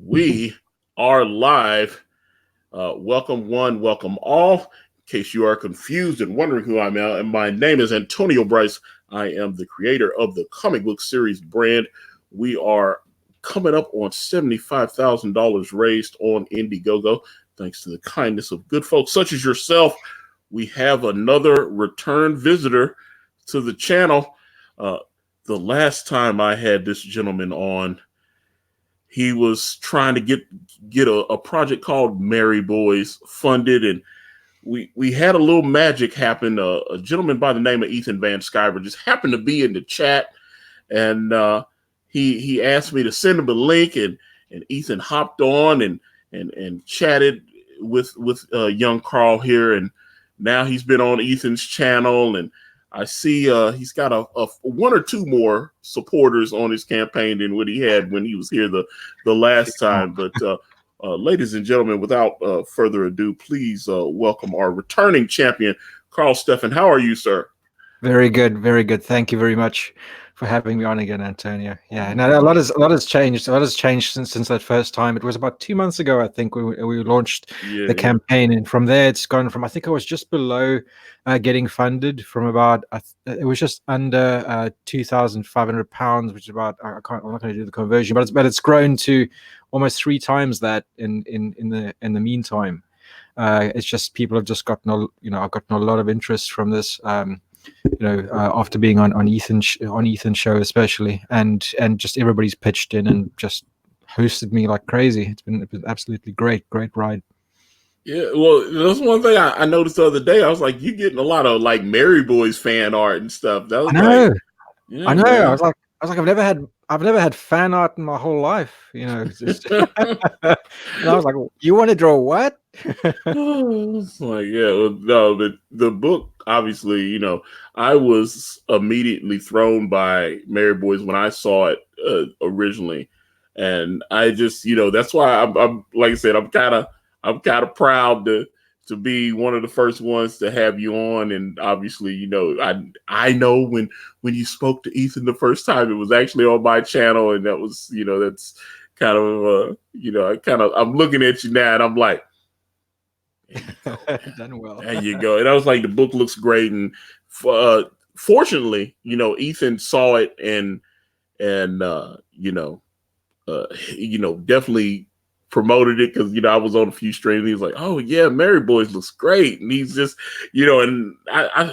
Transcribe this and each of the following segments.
We are live. Welcome one, welcome all. In case you are confused and wondering who I'm and my name is Antonio Bryce. I am the creator of the comic book series brand. We are coming up on $75,000 raised on Indiegogo. Thanks to the kindness of good folks such as yourself. We have another return visitor to the channel. The last time I had this gentleman on, he was trying to get a project called Merry Boys funded, and we had a little magic happen. A gentleman by the name of Ethan Van Sciver just happened to be in the chat, and he asked me to send him a link, and Ethan hopped on and chatted with young Karl here, and now he's been on Ethan's channel, and I see he's got a one or two more supporters on his campaign than what he had when he was here the last time. But ladies and gentlemen, without further ado, please welcome our returning champion, Karl Stephan. How are you, sir? Very good, very good. Thank you very much for having me on again, Antonio. Yeah, no, a lot has changed. A lot has changed since that first time. It was about 2 months ago, I think, we launched the campaign, and from there it's gone from, I think I was just below getting funded from about it was just under £2,500, which is about I'm not going to do the conversion, but it's grown to almost 3 times that in the meantime. It's just people have just gotten I've gotten a lot of interest from this. After being on Ethan's show especially, and just everybody's pitched in and just hosted me like crazy. It's been absolutely great ride. Yeah, well, that's one thing I noticed the other day. I was like, you getting a lot of like Merry Boys fan art and stuff. That was I know. Like, yeah, I know. Man. I was like, I've never had fan art in my whole life. It's just and I was like, you want to draw what? It's like, no, but the book, obviously, I was immediately thrown by Merry Boys when I saw it originally, and I just, that's why I'm like I said, I'm kind of proud to be one of the first ones to have you on. And obviously, I know when you spoke to Ethan the first time, it was actually on my channel, and that was, that's kind of, I'm looking at you now, and I'm like, done well. There you go. And I was like, the book looks great, and fortunately, Ethan saw it and definitely promoted it, because I was on a few streams. And he was like, "Oh yeah, Merry Boys looks great," and he's just and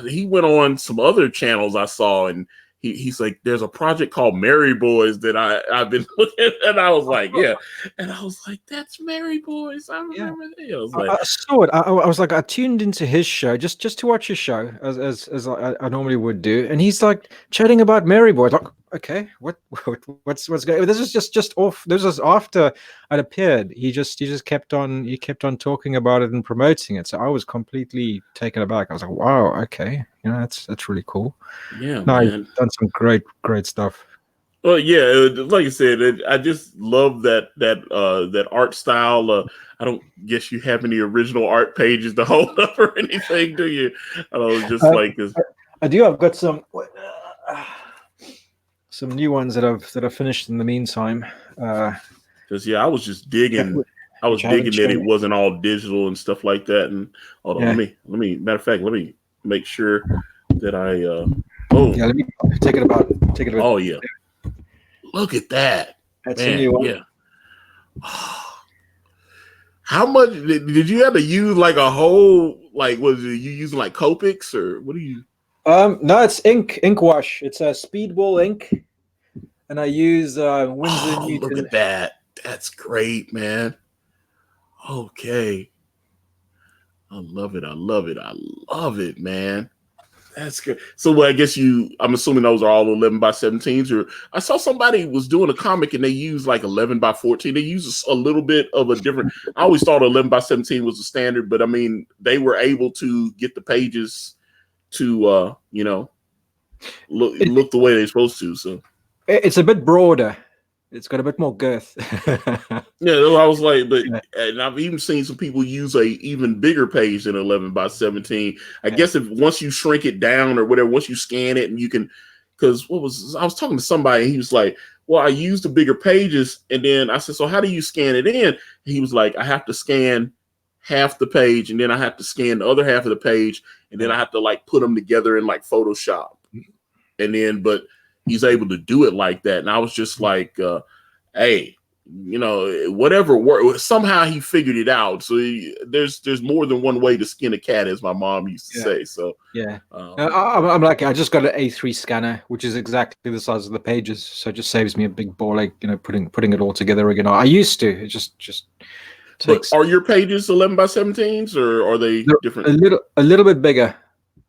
he went on some other channels I saw, and he's like, "There's a project called Merry Boys that I've been looking at," and I was like, "Yeah," and I was like, "That's Merry Boys." I remember that. I was like, I saw it. I was like, I tuned into his show just to watch his show as I normally would do, and he's like chatting about Merry Boys. Like, okay, what's going? This is just off. This was after it appeared. He just kept on talking about it and promoting it. So I was completely taken aback. I was like, wow, okay, that's really cool. Yeah, no, man. I've done some great stuff. Well, yeah, like I said, I just love that art style. I don't guess you have any original art pages to hold up or anything, do you? I was just like this. I do. I've got some new ones that I've finished in the meantime. Because I was just digging. I was digging that it wasn't all digital and stuff like that. And hold on, let me. Matter of fact, let me make sure that I. Let me take it about. Oh yeah. Look at that. That's a new one. Yeah. How much did you have to use? Like a whole, like, was it you using like Copics or what do you? No, it's ink wash. It's a Speedball ink, and I use Winsor Newton. Look at that. That's great, man. Okay. I love it, man. That's good. So I guess I'm assuming those are all 11 by 17s, or I saw somebody was doing a comic and they used like 11 by 14. They use a little bit of a different, I always thought 11 by 17 was the standard, but I mean, they were able to get the pages to, look the way they're supposed to. So it's a bit broader. It's got a bit more girth. Yeah, I was like, and I've even seen some people use a even bigger page than 11 by 17. I guess if once you shrink it down or whatever, once you scan it and you can, because I was talking to somebody and he was like, well, I used the bigger pages. And then I said, so how do you scan it in? And he was like, I have to scan half the page, and then I have to scan the other half of the page, and then I have to like put them together in like Photoshop. And then, but he's able to do it like that. And I was just like, hey, whatever work. Somehow he figured it out. So there's more than one way to skin a cat, as my mom used to say. So I'm like, I just got an A3 scanner, which is exactly the size of the pages, so it just saves me a big ball ache, putting it all together again. I used to. It just takes. But are your pages 11 by 17s, or are they different? A little bit bigger,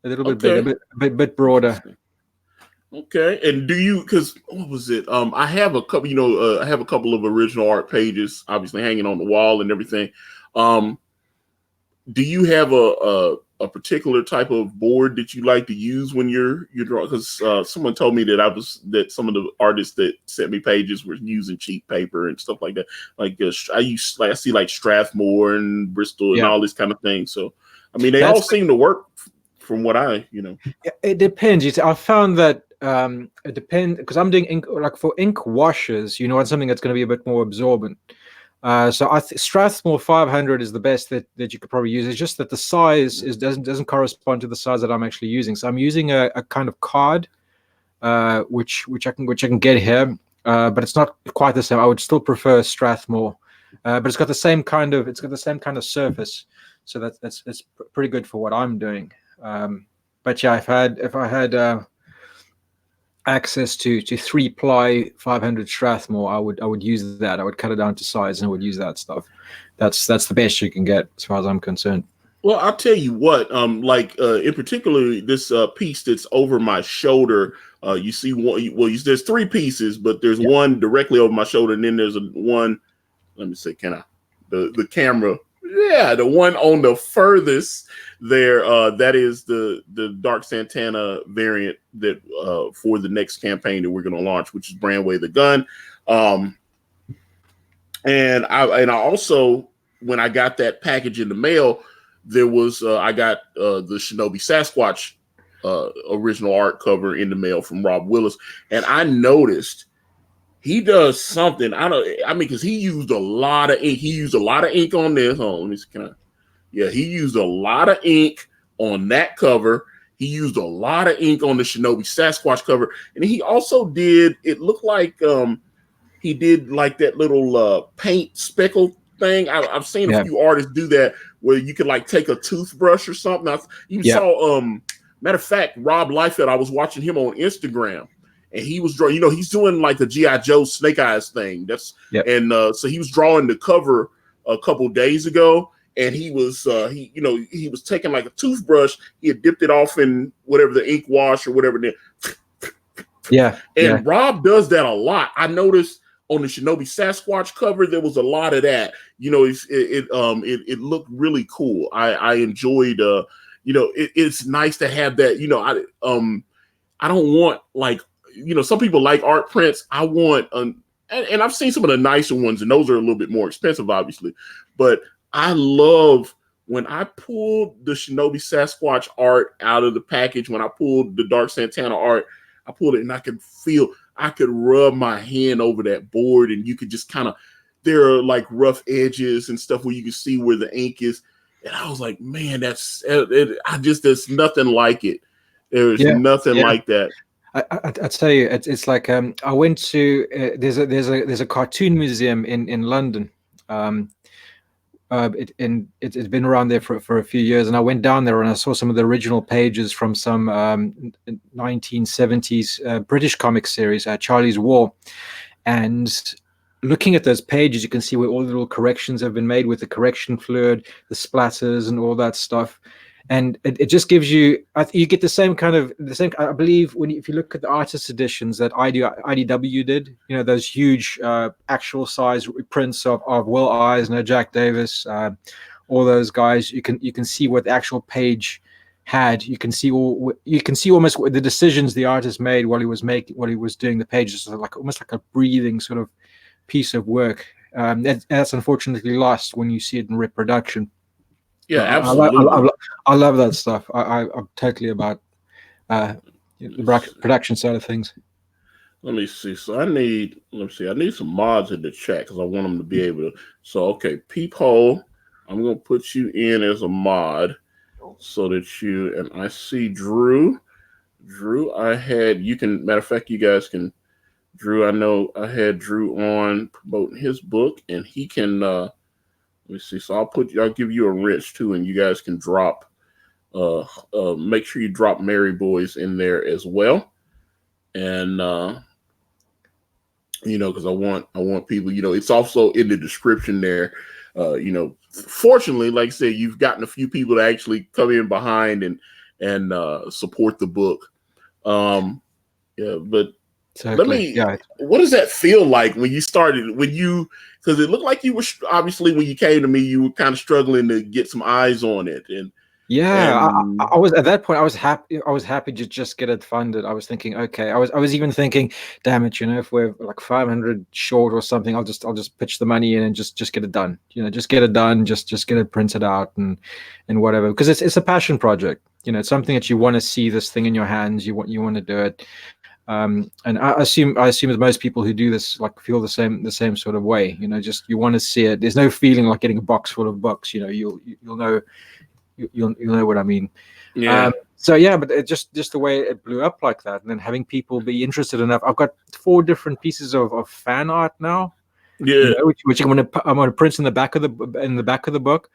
bigger, a bit broader. Okay, and do you? Because what was it? I have a couple. I have a couple of original art pages, obviously hanging on the wall and everything. Do you have a particular type of board that you like to use when you're drawing? Because someone told me that some of the artists that sent me pages were using cheap paper and stuff like that. Like I see like Strathmore and Bristol and all this kind of thing. So I mean, they all seem to work from what It depends. I found that it depends, because I'm doing ink, like for ink washes, you want something that's going to be a bit more absorbent. So Strathmore 500 is the best that you could probably use. It's just that the size doesn't correspond to the size that I'm actually using. So I'm using a kind of card, which I can get here, but it's not quite the same. I would still prefer Strathmore, but it's got the same kind of surface. So that's pretty good for what I'm doing. But yeah, if I had access to 3-ply 500 Strathmore, I would use that. I would cut it down to size and I would use that stuff. That's the best you can get as far as I'm concerned. Well, I'll tell you what, in particular, this piece that's over my shoulder, you see one, there's 3 pieces, but there's one directly over my shoulder, and then there's one, let me see, the camera, the one on the furthest there, that is the Dark Santana variant that for the next campaign that we're going to launch, which is Brandway the Gun. And I also, when I got that package in the mail, there was I got the Shinobi Sasquatch original art cover in the mail from Rob Willis, and I noticed he does something. Because he used a lot of ink. He used a lot of ink on this. Let me see, he used a lot of ink on that cover. He used a lot of ink on the Shinobi Sasquatch cover, and he also did. It looked like he did like that little paint speckle thing. I've seen a few artists do that, where you could like take a toothbrush or something. I even saw, matter of fact, Rob Liefeld, I was watching him on Instagram, and he was drawing, he's doing like the G.I. Joe Snake Eyes thing. So he was drawing the cover a couple days ago, and he was he was taking like a toothbrush, he had dipped it off in whatever the ink wash or whatever. Rob does that a lot. I noticed on the Shinobi Sasquatch cover, there was a lot of that. It looked really cool. I enjoyed. It's nice to have that. I don't want like some people like art prints. I want and I've seen some of the nicer ones, and those are a little bit more expensive, obviously. But I love when I pulled the Shinobi Sasquatch art out of the package. When I pulled the Dark Santana art, I pulled it, and I could rub my hand over that board, and you could just there are like rough edges and stuff where you can see where the ink is. And I was like, man, there's nothing like it. There's nothing like that. I tell you, it's like I went to there's a cartoon museum in London. It's been around there for a few years, and I went down there and I saw some of the original pages from some 1970s British comic series, Charlie's War. And looking at those pages, you can see where all the little corrections have been made with the correction fluid, the splatters, and all that stuff. And it just gives you, you get the same, I believe, if you look at the artist editions that IDW did, those huge actual size prints of Will Eisner, Jack Davis, all those guys, you can see what the actual page had. You can see almost what the decisions the artist made while he was doing the pages, so almost like a breathing sort of piece of work. That's unfortunately lost when you see it in reproduction. Yeah, absolutely. I love that stuff. I'm totally about the production side of things. Let me see. So I need, let me see. I need some mods in the chat because I want them to be able to. So okay, Peephole, I'm gonna put you in as a mod so that you and I see Drew. Drew, I had you can. Matter of fact, you guys can. Drew, I know I had Drew on promoting his book, and he can. Let me see. So I'll give you a wrench too, and you guys can drop. Make sure you drop Mary Boys in there as well, and because I want people. It's also in the description there. Fortunately, like I said, you've gotten a few people to actually come in behind and support the book. Yeah, but Totally. Yeah. what does that feel like when you started? Because it looked like you were obviously when you came to me, you were kind of struggling to get some eyes on it, Yeah, and I was at that point. I was happy. I was happy to just get it funded. I was thinking, okay. I was even thinking, damn it, if we're like 500 short or something, I'll just pitch the money in and just get it done. Just get it done. Just get it printed out and whatever. Because it's a passion project. It's something that you want to see this thing in your hands. You want to do it. And I assume that most people who do this like feel the same sort of way. Just you want to see it. There's no feeling like getting a box full of books. You'll know. You'll know what I mean. yeah, So yeah, but it just the way it blew up like that, and then having people be interested enough. I've got 4 different pieces of fan art now, yeah. which I'm gonna print in the back of the book.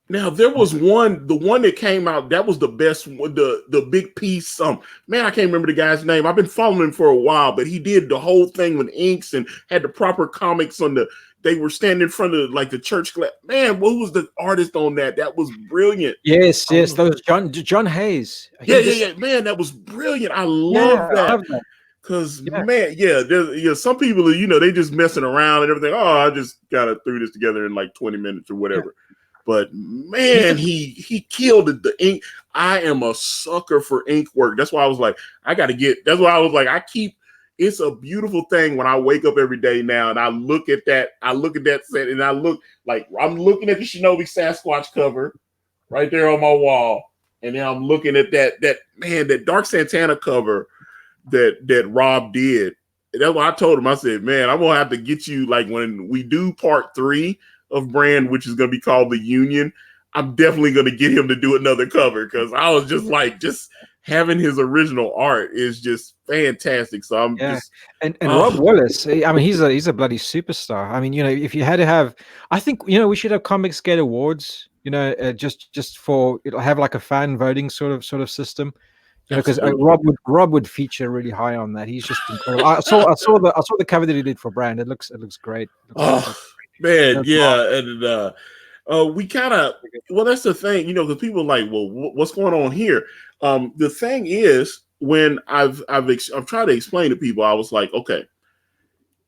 Now there was the one that came out. That was the best one, the big piece. Man, I can't remember the guy's name. I've been following him for a while, but he did the whole thing with inks and had the proper comics on the. They were standing in front of like the church. Man, who was the artist on that? That was brilliant. Yes, that was John Hayes. Yeah. Man, that was brilliant. I love Yeah, I that. love that. Cause Yeah. man, some people they just messing around and everything. Oh, I just kind of threw this together in like 20 minutes or whatever. Yeah. But man, he killed it. The ink. I am a sucker for ink work. That's why I was like, that's why I was like, it's a beautiful thing when I wake up every day now and I look at that set and I'm looking at the Shinobi Sasquatch cover right there on my wall. And then I'm looking at that Dark Santana cover that Rob did. And that's what I told him. I said, man, I'm gonna have to get you like when we do part 3 of Brand, which is gonna be called The Union. I'm definitely gonna get him to do another cover because I was just having his original art is just fantastic. So I'm just and Rob Willis. I mean, he's a bloody superstar. I mean, if you had to have, I think we should have Comics Gate Awards. Just for it'll have like a fan voting sort of system. Because Rob would feature really high on that. He's just incredible. I saw the cover that he did for Brand. It looks great. Man, yeah, and we kind of that's the thing, because people are like, well, what's going on here? The thing is, when I've tried to explain to people, I was like, okay,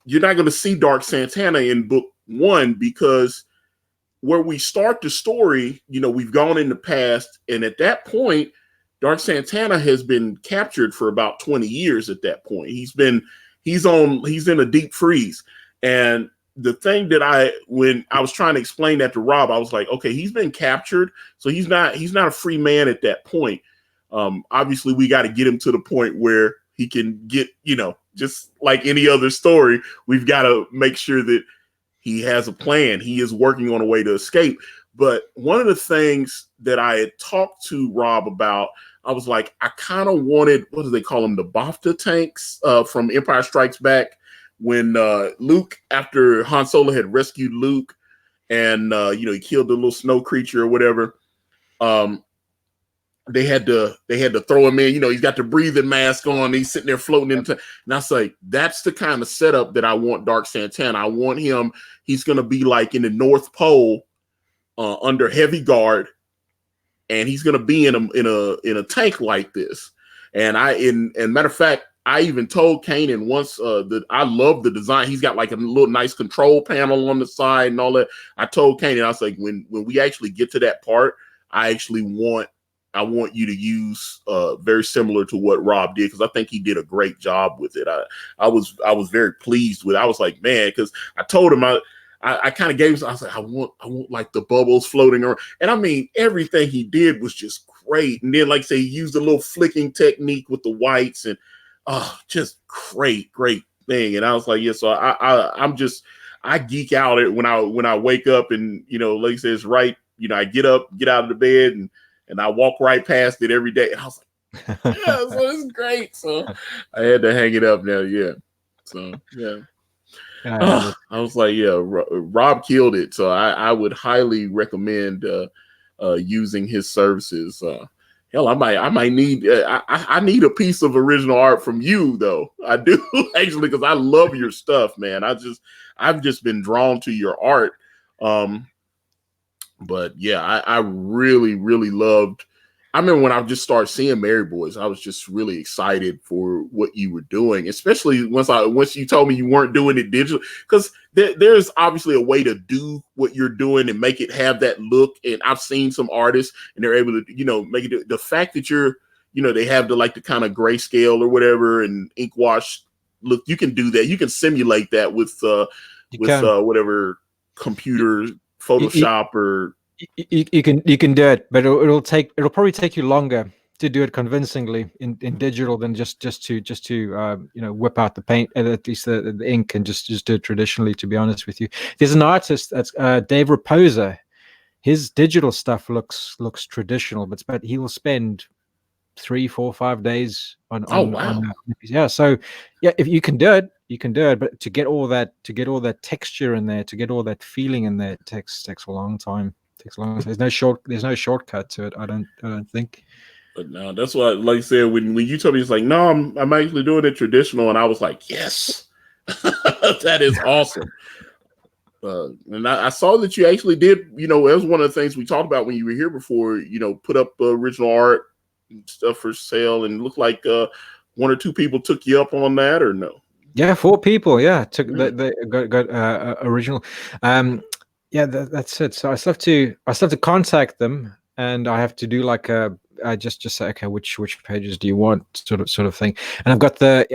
you're not going to see Dark Santana in book 1 because where we start the story, we've gone in the past, and at that point, Dark Santana has been captured for about 20 years. At that point, he's in a deep freeze. And the thing that when I was trying to explain that to Rob, I was like, okay, he's been captured, so he's not a free man at that point. Obviously, we got to get him to the point where he can get, just like any other story, we've got to make sure that he has a plan. He is working on a way to escape. But one of the things that I had talked to Rob about, I was like, I kind of wanted, what do they call them? The BAFTA tanks from Empire Strikes Back. When Luke, after Han Solo had rescued Luke and, he killed the little snow creature or whatever, they had to throw him in. He's got the breathing mask on. He's sitting there floating into. And I was like, that's the kind of setup that I want Dark Santana. I want him. He's going to be like in the North Pole under heavy guard, and he's going to be in a tank like this. And matter of fact, I even told Kanan once that I love the design. He's got like a little nice control panel on the side and all that. I told Kanan, I was like, when we actually get to that part, I want you to use very similar to what Rob did, because I think he did a great job with it. I was very pleased with it. I was like, man, because I told him I kind of gave him, I was like, I want like the bubbles floating around. And I mean, everything he did was just great. And then, like I say, he used a little flicking technique with the whites. And just great thing. And I was like, yeah. So I geek out when I wake up, and like you said, it's right. I get up, get out of the bed, and I walk right past it every day. And I was like, yeah, so it's great. So I had to hang it up now. Yeah. So yeah. I was like, yeah, Rob killed it. So I would highly recommend using his services. Hell, I might need I need a piece of original art from you, though. I do actually, because I love your stuff, man. I've just been drawn to your art. But yeah, I really loved. I remember when I just started seeing Mary Boys, I was just really excited for what you were doing, especially once you told me you weren't doing it digital, because there's obviously a way to do what you're doing and make it have that look. And I've seen some artists and they're able to, make it, the fact that you're, they have the kind of grayscale or whatever and ink wash look, you can do that. You can simulate that with whatever computer, Photoshop or. You can do it, but it'll probably take you longer to do it convincingly in digital than just to whip out the paint, at least the ink, and just do it traditionally. To be honest with you, there's an artist that's Dave Raposa. His digital stuff looks traditional, but he will spend 3, 4, 5 days on yeah. So yeah, if you can do it, you can do it. But to get all that texture in there, to get all that feeling in there, takes a long time. There's no shortcut to it. I don't think. But no, that's what, like I said, when you told me, it's like, no, I'm actually doing it traditional, and I was like, yes, that is awesome. And I saw that you actually did, it was one of the things we talked about when you were here before, put up original art and stuff for sale, and it looked like 1 or 2 people took you up on that, or no? Yeah, 4 people. Yeah, they got original. Yeah, that's it. So I still have to contact them, and I have to do like I just say, okay, which pages do you want, sort of thing. And I've got I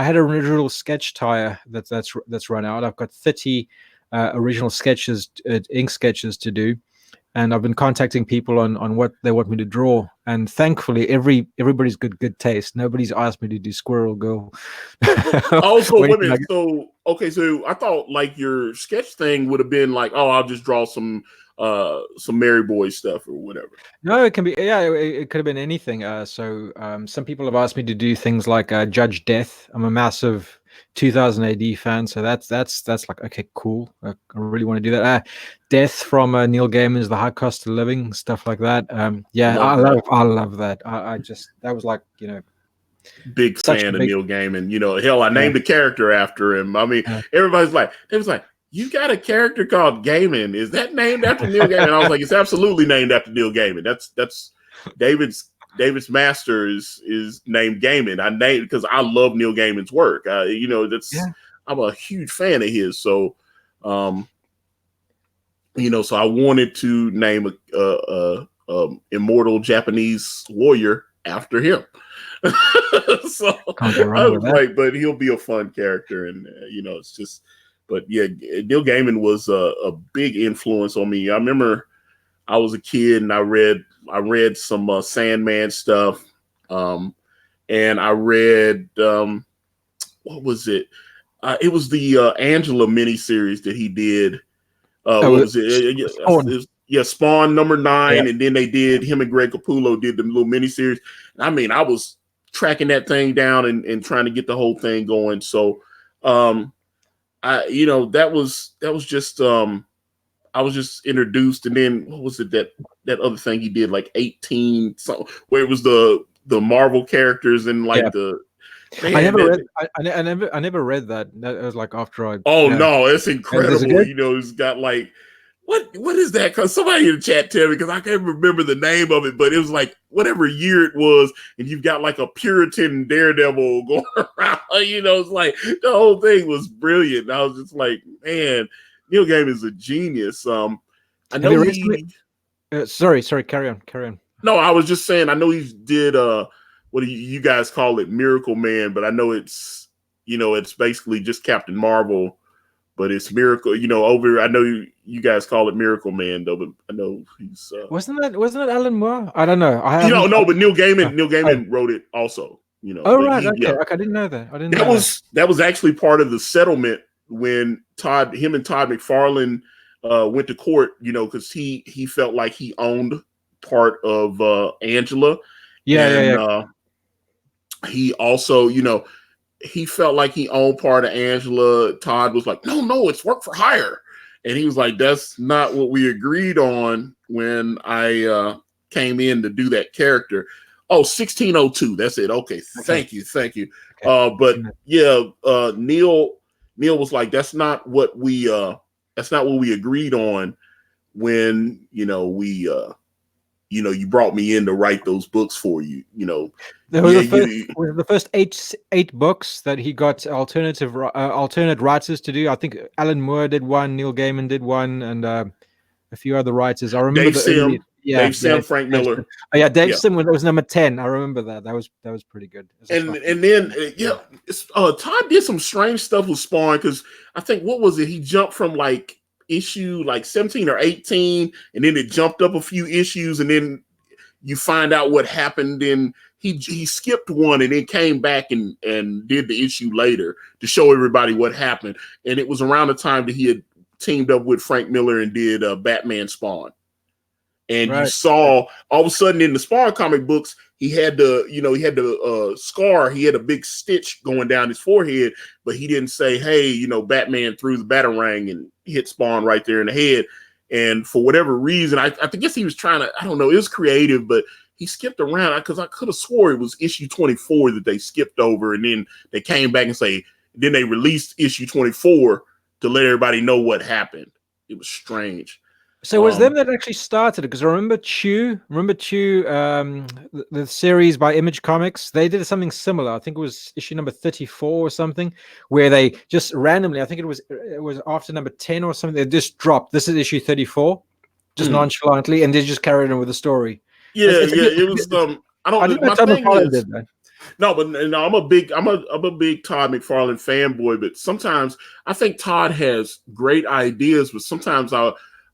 had an original sketch tire that's run out. I've got 30 original sketches, ink sketches to do, and I've been contacting people on what they want me to draw. And thankfully, everybody's good taste. Nobody's asked me to do Squirrel Girl. Also, wait a minute. So I thought like your sketch thing would have been like, oh, I'll just draw some Mary Boy stuff or whatever. No, it can be. Yeah, it could have been anything. Some people have asked me to do things like Judge Death. I'm a massive 2000 AD fan, so that's like, okay, cool. I really want to do that. Death from Neil Gaiman's The High Cost of Living, stuff like that. Yeah, I love that. I just, that was like, big fan of Neil Gaiman. Hell, I named a character after him. I mean, everybody's like, it was like, you got a character called Gaiman. Is that named after Neil Gaiman? And I was like, it's absolutely named after Neil Gaiman. That's David's master is named Gaiman. I named because I love Neil Gaiman's work. I'm a huge fan of his. So, so I wanted to name a immortal Japanese warrior after him. So I was like, but he'll be a fun character, and it's just. But yeah, Neil Gaiman was a big influence on me. I remember I was a kid and I read some Sandman stuff, and I read what was it? It was the Angela miniseries that he did. What was it? Spawn #9, and then they did him and Greg Capullo did the little miniseries. I mean, I was tracking that thing down and trying to get the whole thing going. So. That was just I was just introduced, and then what was it that other thing he did, like 18 so where it was the Marvel characters and like I never read that. That was like after I. Oh no, it's incredible. It's got like what is that? Because somebody in the chat tell me, because I can't remember the name of it, but it was like whatever year it was, and you've got like a Puritan Daredevil going around. It's like the whole thing was brilliant. And I was just like, man, Neil Gaiman is a genius. I know sorry, carry on. No, I was just saying, I know he did what do you guys call it, Miracle Man, but I know it's it's basically just Captain Marvel. But it's Miracle, over. I know you guys call it Miracle Man, though. But I know he's wasn't that Alan Moore? I don't know. No, but Neil Gaiman wrote it also. Oh, but right. Okay. Okay. I didn't know that. that was actually part of the settlement when him and Todd McFarlane went to court, because he felt like he owned part of Angela. Yeah. He also, he felt like he owned part of Angela. Todd was like, no, it's work for hire. And he was like, that's not what we agreed on when I came in to do that character. Oh, 1602. That's it. Okay. Thank you. Okay. But yeah, Neil was like, that's not what we agreed on when, you brought me in to write those books for you. There was the first eight books that he got alternate writers to do. I think Alan Moore did one, Neil Gaiman did one, and a few other writers. I remember Dave Sim, Frank Miller. Oh yeah, Dave Sim was number 10. I remember that. That was pretty good. And then Todd did some strange stuff with Spawn, because I think, what was it? He jumped from like issue like 17 or 18, and then it jumped up a few issues, and then you find out what happened. And he skipped one and then came back and did the issue later to show everybody what happened. And it was around the time that he had teamed up with Frank Miller and did Batman Spawn. And you saw all of a sudden in the Spawn comic books, he had the scar. He had a big stitch going down his forehead, but he didn't say, hey, Batman threw the Batarang and hit Spawn right there in the head. And for whatever reason, I guess he was trying to, I don't know, it was creative, but he skipped around, because I could have swore it was issue 24 that they skipped over, and then they came back and then they released issue 24 to let everybody know what happened. It was strange. So it was them that actually started it, because I remember Chew, the series by Image Comics. They did something similar. I think it was issue number 34 or something, where they just randomly, I think it was after number 10 or something, they just dropped, this is issue 34, just nonchalantly, and they just carried on with the story. It was. I didn't know Todd McFarlane did that. No, but I'm a big Todd McFarlane fanboy. But sometimes I think Todd has great ideas, but sometimes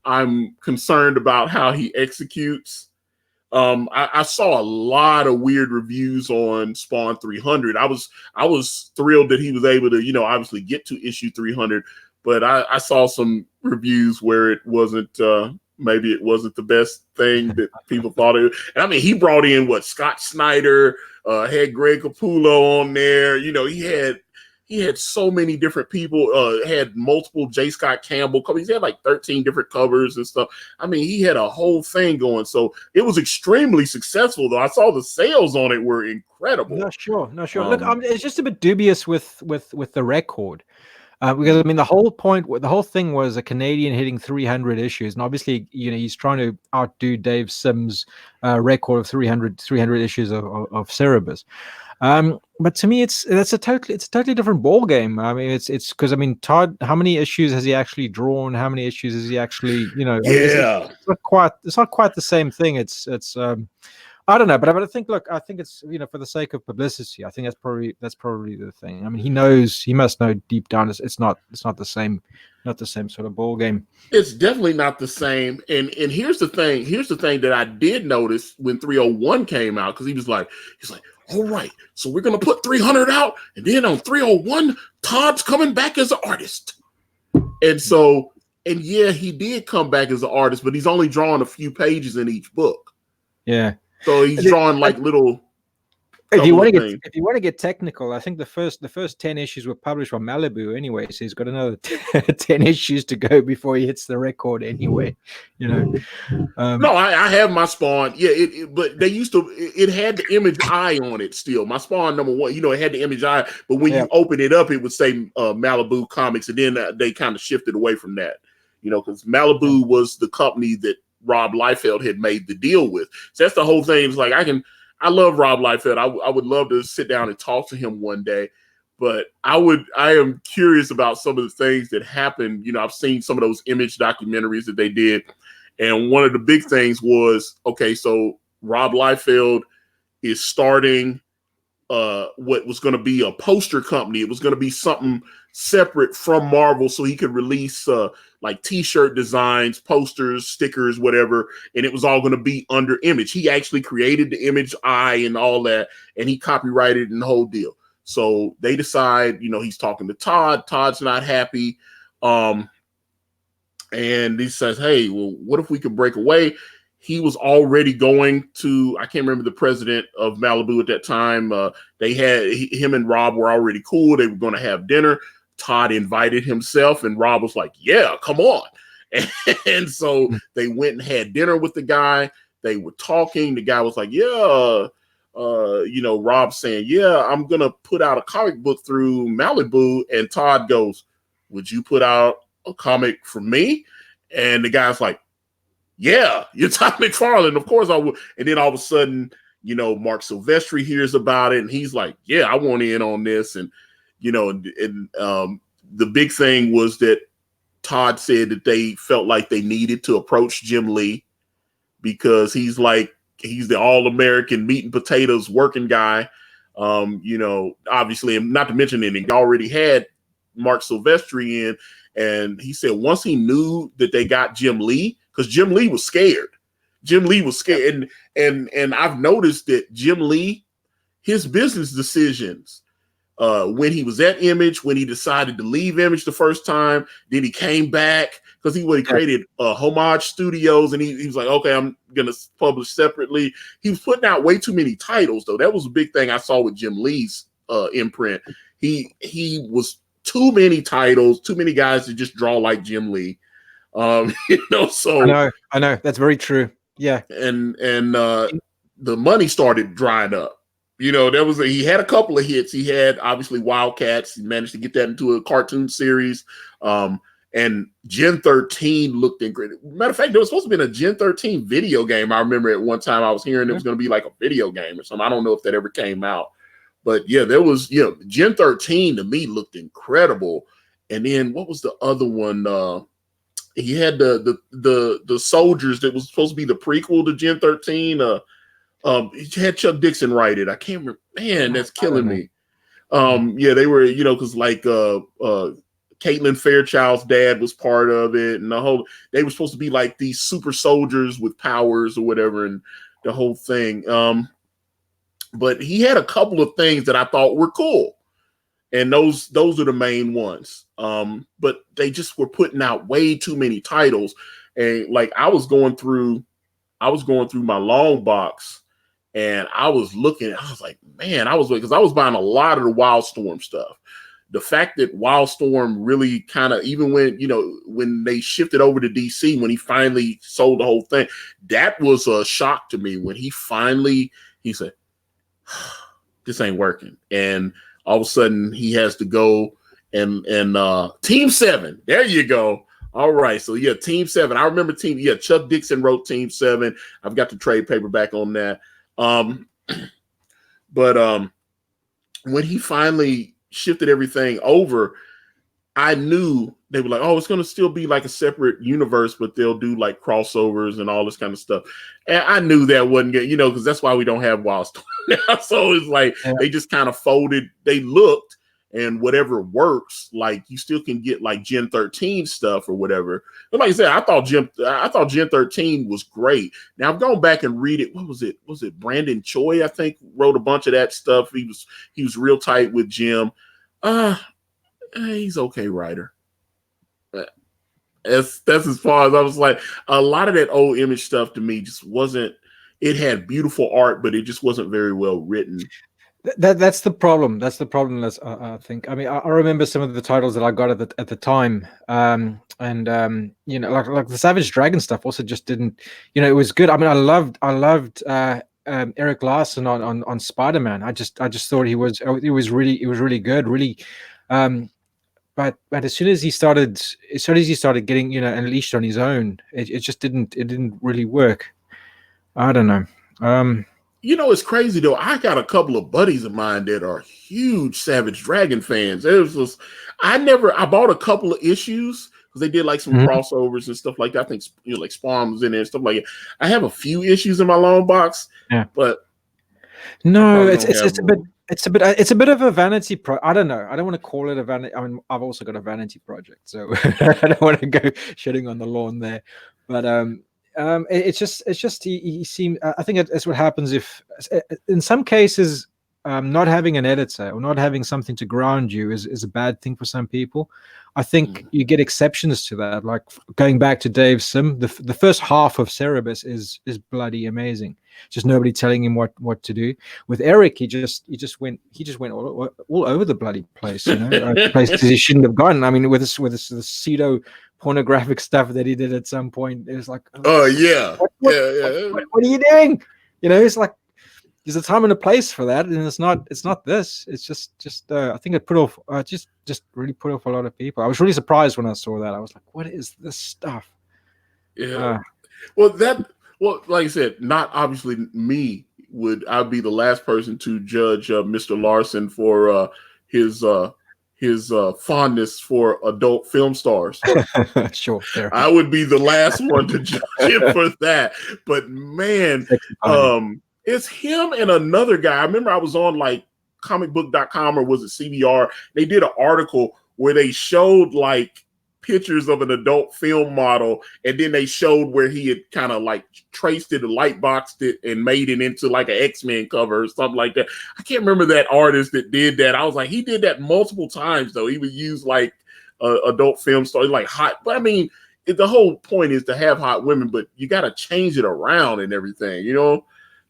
I'm concerned about how he executes. I saw a lot of weird reviews on Spawn 300. I was thrilled that he was able to, obviously get to issue 300, but I saw some reviews where it wasn't. Maybe it wasn't the best thing that people thought it. And I mean, he brought in Scott Snyder, had Greg Capullo on there. He had so many different people. Had multiple J. Scott Campbell covers. He had like 13 different covers and stuff. I mean, he had a whole thing going. So it was extremely successful, though. I saw the sales on it were incredible. No, sure. Look, it's just a bit dubious with the record. Because I mean, the whole thing was a Canadian hitting 300 issues, and obviously, he's trying to outdo Dave Sim's record of 300 issues of Cerebus. But to me, it's a totally different ball game. I mean, it's because, I mean, Todd, how many issues has he actually drawn? How many issues has he actually, it's not quite the same thing. It's I don't know, but I think it's, for the sake of publicity, I think that's probably the thing. I mean, he must know deep down it's not the same sort of ball game. It's definitely not the same. And here's the thing that I did notice when 301 came out, because he's like, all right, so we're gonna put 300 out, and then on 301, Todd's coming back as an artist. And so, yeah, he did come back as an artist, but he's only drawing a few pages in each book. Yeah. So he's drawing like little. If you want to get technical, I think the first 10 issues were published by Malibu anyway, so he's got another 10 issues to go before he hits the record anyway. No, I have my Spawn. Yeah, but they used to. It had the Image Eye on it still. My Spawn number 1. It had the Image Eye, but when you open it up, it would say Malibu Comics, and then they kind of shifted away from that. Because Malibu was the company that Rob Liefeld had made the deal with. So that's the whole thing. It's like I love Rob Liefeld. I would love to sit down and talk to him one day, but I am curious about some of the things that happened. I've seen some of those Image documentaries that they did, and one of the big things was, okay, so Rob Liefeld is starting what was going to be a poster company. It was going to be something separate from Marvel so he could release like t-shirt designs, posters, stickers, whatever, and it was all going to be under Image. He actually created the Image eye and all that, and he copyrighted and the whole deal. So they decide, he's talking to Todd. Todd's not happy. And he says, hey, well, what if we could break away? He was already going to, I can't remember the president of Malibu at that time. They had, him and Rob were already cool. They were going to have dinner. Todd invited himself, and Rob was like, yeah, come on. And so they went and had dinner with the guy. They were talking. The guy was like, yeah, Rob saying, yeah, I'm going to put out a comic book through Malibu. And Todd goes, would you put out a comic for me? And the guy's like, yeah, you're Todd McFarlane. Of course I would. And then all of a sudden, Mark Silvestri hears about it, and he's like, yeah, I want in on this. And, the big thing was that Todd said that they felt like they needed to approach Jim Lee because he's the all-American meat and potatoes working guy. Obviously, and not to mention that he already had Mark Silvestri in. And he said once he knew that they got Jim Lee, because Jim Lee was scared. And I've noticed that Jim Lee, his business decisions, when he was at Image, when he decided to leave Image the first time, then he came back because he created Homage Studios, and he was like, okay, I'm gonna publish separately. He was putting out way too many titles, though. That was a big thing I saw with Jim Lee's imprint. He was too many titles, too many guys to just draw like Jim Lee. So I know that's very true. Yeah, and the money started drying up. He had a couple of hits. He had obviously Wildcats. He managed to get that into a cartoon series. And Gen 13 looked incredible. Matter of fact, there was supposed to be a Gen 13 video game. I remember at one time I was hearing it was going to be like a video game or something. I don't know if that ever came out. But yeah, there was, Gen 13 to me looked incredible. And then what was the other one? He had the soldiers that was supposed to be the prequel to Gen 13. He had Chuck Dixon write it. I can't remember. Man, that's killing me. Yeah, they were, because like Caitlin Fairchild's dad was part of it, and they were supposed to be like these super soldiers with powers or whatever, and the whole thing. But he had a couple of things that I thought were cool, and those are the main ones. But they just were putting out way too many titles, and like I was going through my long box, and I was looking. I was like, man, because I was buying a lot of the Wildstorm stuff. The fact that Wildstorm really kind of, even when they shifted over to DC, when he finally sold the whole thing, that was a shock to me. When he said, this ain't working. And all of a sudden he has to go and Team 7. There you go. All right. So yeah, Team 7. I remember Chuck Dixon wrote Team 7. I've got the trade paperback on that. But when he finally shifted everything over, I knew they were like, oh, it's going to still be like a separate universe, but they'll do like crossovers and all this kind of stuff. And I knew that wasn't good, because that's why we don't have Wildstorm now. So it's like they just kind of folded. They looked, and whatever works, like you still can get like Gen 13 stuff or whatever. But like I said, I thought Gen 13 was great. Now I've gone back and read it. What was it? Was it Brandon Choi? I think wrote a bunch of that stuff. He was real tight with Jim. He's okay writer. That's as far as I was like. A lot of that old Image stuff to me just wasn't. It had beautiful art, but it just wasn't very well written. That's the problem. That's the problem. I think. I mean, I remember some of the titles that I got at the time, and like the Savage Dragon stuff also just didn't. It was good. I mean, I loved Eric Larson on Spider-Man. I just thought he was really good. Really. But as soon as he started getting unleashed on his own, it just didn't really work. I don't know. It's crazy though. I got a couple of buddies of mine that are huge Savage Dragon fans. I bought a couple of issues because they did like some crossovers and stuff like that. I think like Spawn was in there and stuff like that. I have a few issues in my long box, but No, probably it's don't it's have it's a bit room. it's a bit of a vanity I don't know. I don't want to call it a vanity. I mean, I've also got a vanity project, so I don't want to go shitting on the lawn there. But it's just he seemed. I think it's what happens if, in some cases, not having an editor or not having something to ground you is a bad thing for some people. I think you get exceptions to that. Like going back to Dave Sim, the first half of Cerebus is bloody amazing. Just nobody telling him what to do. With Eric, he just went all over the bloody place, places he shouldn't have gone. I mean, with this pseudo pornographic stuff that he did at some point, it was like, Oh yeah, what yeah. are you doing? It's like there's a time and a place for that, and it's not this. It's just I think it put off just really put off a lot of people. I was really surprised when I saw that. I was like, what is this stuff? Yeah. Well, like I said, not obviously me. I'd be the last person to judge Mr. Larson for his fondness for adult film stars. Sure, fair. I would be the last one to judge him for that. But man, it's him and another guy. I remember I was on like comicbook.com or was it CBR? They did an article where they showed like pictures of an adult film model, and then they showed where he had kind of like traced it, light boxed it, and made it into like an X-Men cover or something like that. I can't remember that artist that did that. I was like, he did that multiple times though. He would use like adult film stars, like hot. But I mean, the whole point is to have hot women, but you got to change it around and everything.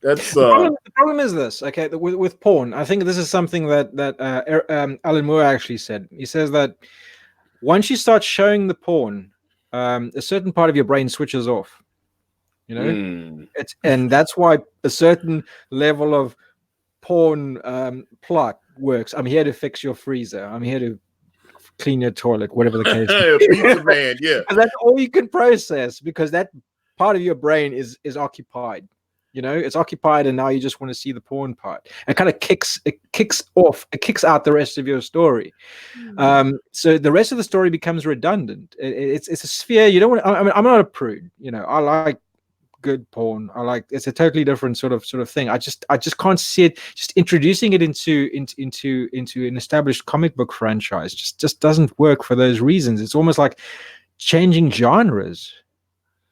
That's the problem is this. Okay, with porn, I think this is something that Alan Moore actually said. He says that once you start showing the porn, a certain part of your brain switches off. And that's why a certain level of porn plot works. I'm here to fix your freezer. I'm here to clean your toilet, whatever the case. Pizza man, yeah. And that's all you can process because that part of your brain is occupied. It's occupied, and now you just want to see the porn part. It kind of kicks out the rest of your story. So the rest of the story becomes redundant. It's a sphere you don't want. I mean, I'm not a prude. I like good porn. It's a totally different sort of thing. I just can't see it. Just introducing it into an established comic book franchise just doesn't work for those reasons. It's almost like changing genres,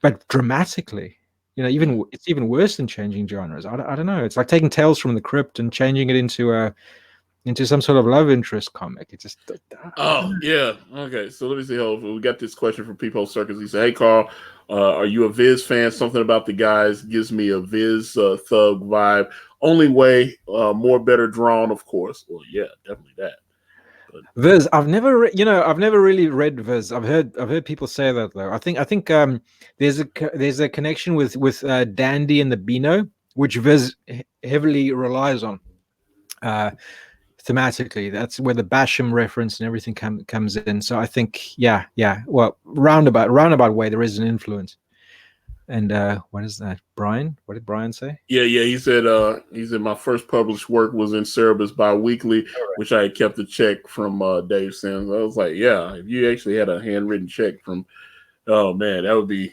but dramatically. It's even worse than changing genres. I don't know. It's like taking Tales from the Crypt and changing it into some sort of love interest comic. It just yeah. Okay, so let me see. We got this question from People Circus. He said, "Hey Carl, are you a Viz fan? Something about the guys gives me a Viz thug vibe. Only way, more better drawn, of course. Well, yeah, definitely that." Viz, I've never really read Viz. I've heard people say that though. I think there's a connection with Dandy and the Beano, which Viz heavily relies on thematically. That's where the Basham reference and everything comes in. So I think well, roundabout way there is an influence. And what is that, Brian? What did Brian say? Yeah. He said my first published work was in Cerebus Biweekly, which I had kept a check from Dave Sims. I was like, yeah, if you actually had a handwritten check from, oh man, that would be.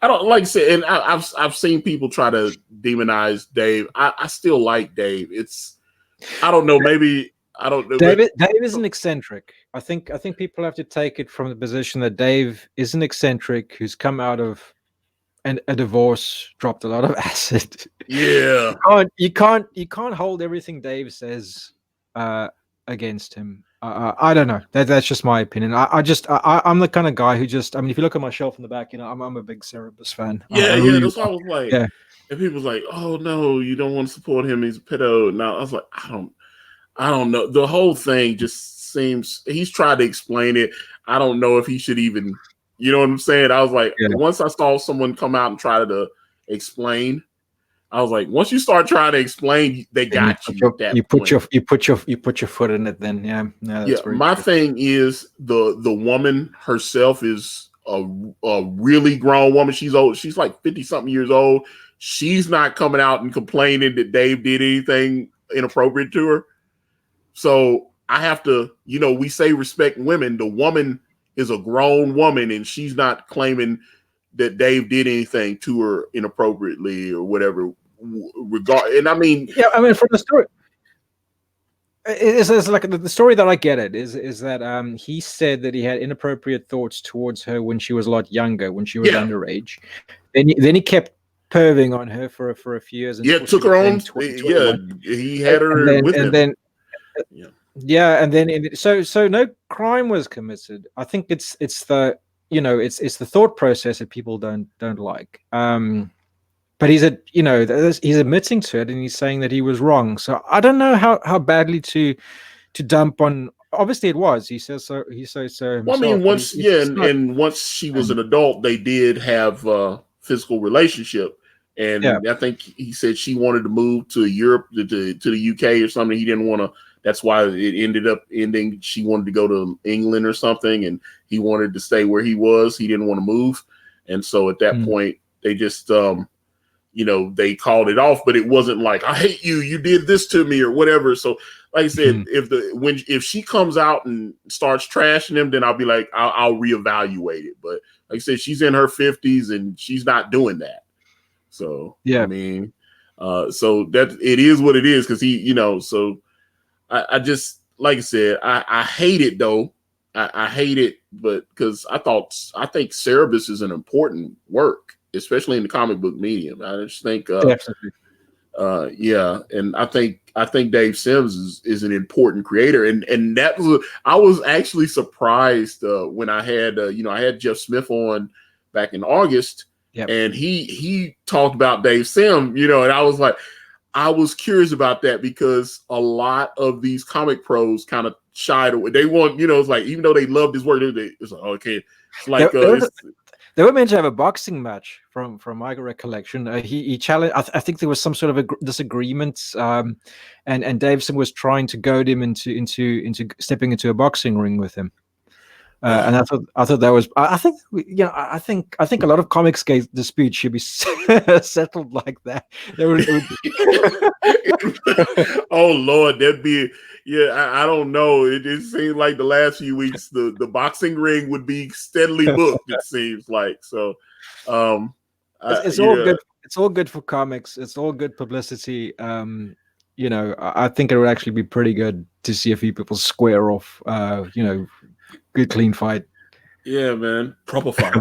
I don't like I said, and I've seen people try to demonize Dave. I still like Dave. I don't know, maybe I don't know. Dave is an eccentric. I think people have to take it from the position that Dave is an eccentric who's come out of a divorce, dropped a lot of acid. Yeah, you can't hold everything Dave says against him. I don't know. That's just my opinion. I'm the kind of guy who just. I mean, if you look at my shelf in the back, I'm a big Cerebus fan. Yeah, really, that's why I was like. Yeah. And people's like, "Oh no, you don't want to support him. He's a pedo." Now I was like, I don't know. The whole thing just seems he's tried to explain it. I don't know if he should even. You know what I'm saying? I was like, once I saw someone come out and try to explain, I was like, once you start trying to explain, they got you. You put your foot in it. Then My thing is the woman herself is a really grown woman. She's old. She's like 50 something years old. She's not coming out and complaining that Dave did anything inappropriate to her. So I have to, we say respect women. The woman is a grown woman, and she's not claiming that Dave did anything to her inappropriately or whatever regard. And I mean, yeah, I mean, from the story, it's like the story that I get it is that he said that he had inappropriate thoughts towards her when she was a lot younger, when she was underage. Then he kept perving on her for a few years until took she her on. became 21. He had her with him. And then so no crime was committed. I think it's the it's the thought process that people don't like. But he's admitting to it, and he's saying that he was wrong. So I don't know how badly to dump on. Obviously, it was. He says so. He says so himself. Well, I mean, once and once she was an adult, they did have a physical relationship, and I think he said she wanted to move to Europe, to the UK or something. He didn't want to. That's why it ended up ending. She wanted to go to England or something, and he wanted to stay where he was. He didn't want to move, and so at that point, they just they called it off, but it wasn't like, I hate you, you did this to me or whatever. So like I said, if she comes out and starts trashing him, then I'll be like, I'll reevaluate it. But like I said, she's in her 50s and she's not doing that. So, I mean, so that it is what it is. Cause so I just, like I said, I hate it though. I hate it, but because I think Cerebus is an important work, especially in the comic book medium. I just think, and I think Dave Sims is an important creator, and I was actually surprised when I had I had Jeff Smith on back in August, and he talked about Dave Sims, and I was like, I was curious about that because a lot of these comic pros kind of shied away. They want, it's like, even though they loved his work, it's like, okay, it's like they were meant to have a boxing match from my recollection. He challenged. I think there was some sort of a disagreement, and Davison was trying to goad him into stepping into a boxing ring with him. And I thought that was. I think a lot of comics disputes should be settled like that. Oh Lord, that'd be. I don't know. It seems like the last few weeks the boxing ring would be steadily booked. It seems like so. It's all good. It's all good for comics. It's all good publicity. I think it would actually be pretty good to see a few people square off. Good clean fight. Yeah, man, proper fight.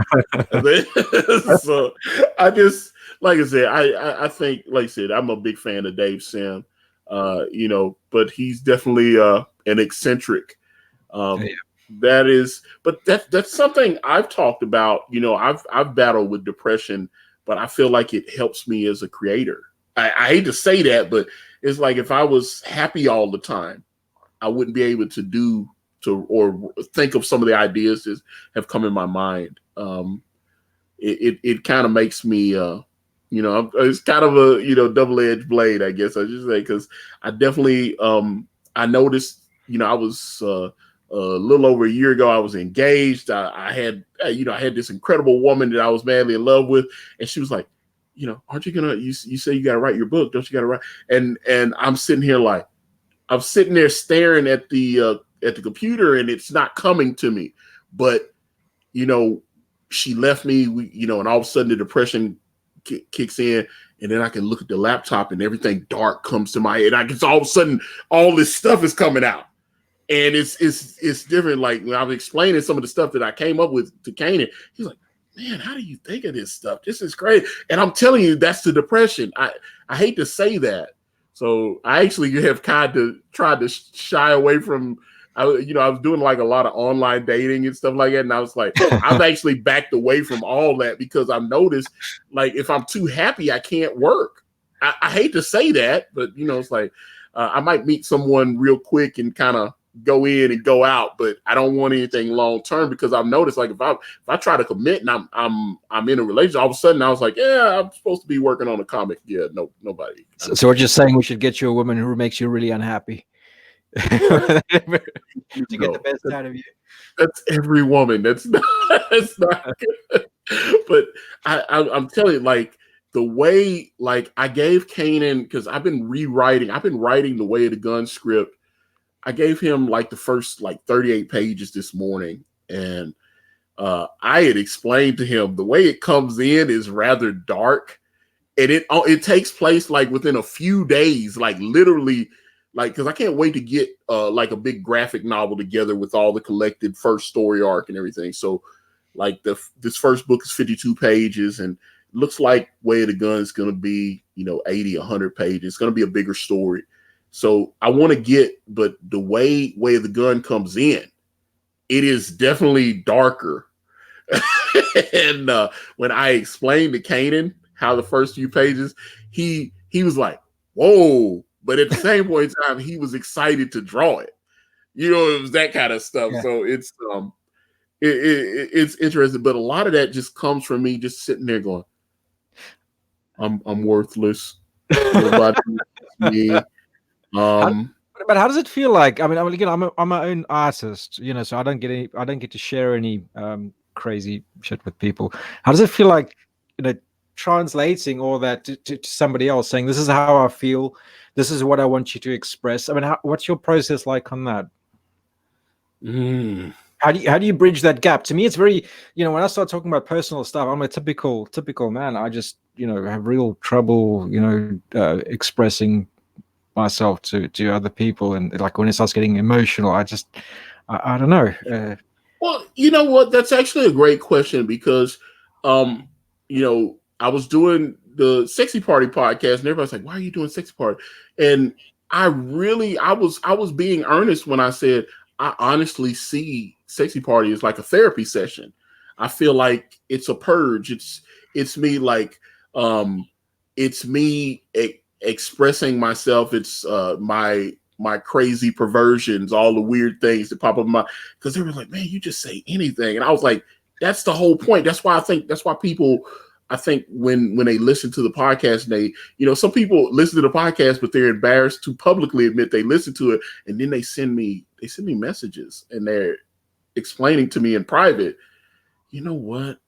So I just, like I said, I think, like I said, I'm a big fan of Dave Sim, but he's definitely an eccentric. That's something I've talked about. I've battled with depression, but I feel like it helps me as a creator. I hate to say that, but it's like if I was happy all the time, I wouldn't be able to or think of some of the ideas that have come in my mind. It kind of makes me, it's kind of a, double-edged blade, I guess I should say, because I definitely, I noticed, I was a little over a year ago, I was engaged. I had this incredible woman that I was madly in love with. And she was like, aren't you gonna, you say you got to write your book. Don't you got to write? And I'm sitting there staring at the computer and it's not coming to me, but she left me, and all of a sudden the depression kicks in, and then I can look at the laptop and everything dark comes to my head. I guess all of a sudden all this stuff is coming out, and it's different. Like when I was explaining some of the stuff that I came up with to Kanan, he's like, man, how do you think of this stuff? This is great. And I'm telling you, that's the depression. I hate to say that. So I actually have tried to shy away from, I was doing like a lot of online dating and stuff like that. And I was like, I've actually backed away from all that because I've noticed, like, if I'm too happy, I can't work. I hate to say that, but it's like, I might meet someone real quick and kind of go in and go out, but I don't want anything long term because I've noticed, like, if I try to commit and I'm in a relationship, all of a sudden I was like, yeah, I'm supposed to be working on a comic. Yeah, nobody. So we're just saying we should get you a woman who makes you really unhappy to get the best out of you. That's every woman. That's not good. But I'm telling you, like, the way, like, I gave Kanan, because I've been writing the Way of the Gun script. I gave him like the first 38 pages this morning, and I had explained to him the way it comes in is rather dark, and it takes place like within a few days, like literally, like, because I can't wait to get like a big graphic novel together with all the collected first story arc and everything. So like this first book is 52 pages, and looks like Way of the Gun is going to be, 80, 100 pages. It's going to be a bigger story. So I want to get, but the way of the Gun comes in, it is definitely darker. And when I explained to Kanan how the first few pages, he was like, whoa. But at the same point in time, he was excited to draw it. It was that kind of stuff. Yeah. So it's it's interesting. But a lot of that just comes from me just sitting there going, I'm worthless. Nobody me. But how does it feel like? I mean, again, I'm my own artist, so I don't get to share any crazy shit with people. How does it feel like, translating all that to somebody else, saying, this is how I feel, this is what I want you to express? I mean, what's your process like on that? How do you bridge that gap? To me, it's very, when I start talking about personal stuff, I'm a typical man. I just, have real trouble, expressing myself to other people, and like when it starts getting emotional, I don't know. Well, you know what? That's actually a great question, because, I was doing the Sexy Party podcast, and everybody's like, "Why are you doing Sexy Party?" And I was being earnest when I said I honestly see Sexy Party as like a therapy session. I feel like it's a purge. It's me like it's me expressing myself. It's my crazy perversions, all the weird things that pop up in my, because they were like, man, you just say anything. And I was like, that's the whole point. That's why people, I think when they listen to the podcast, they, some people listen to the podcast, but they're embarrassed to publicly admit they listen to it. And then they send me messages, and they're explaining to me in private, you know what?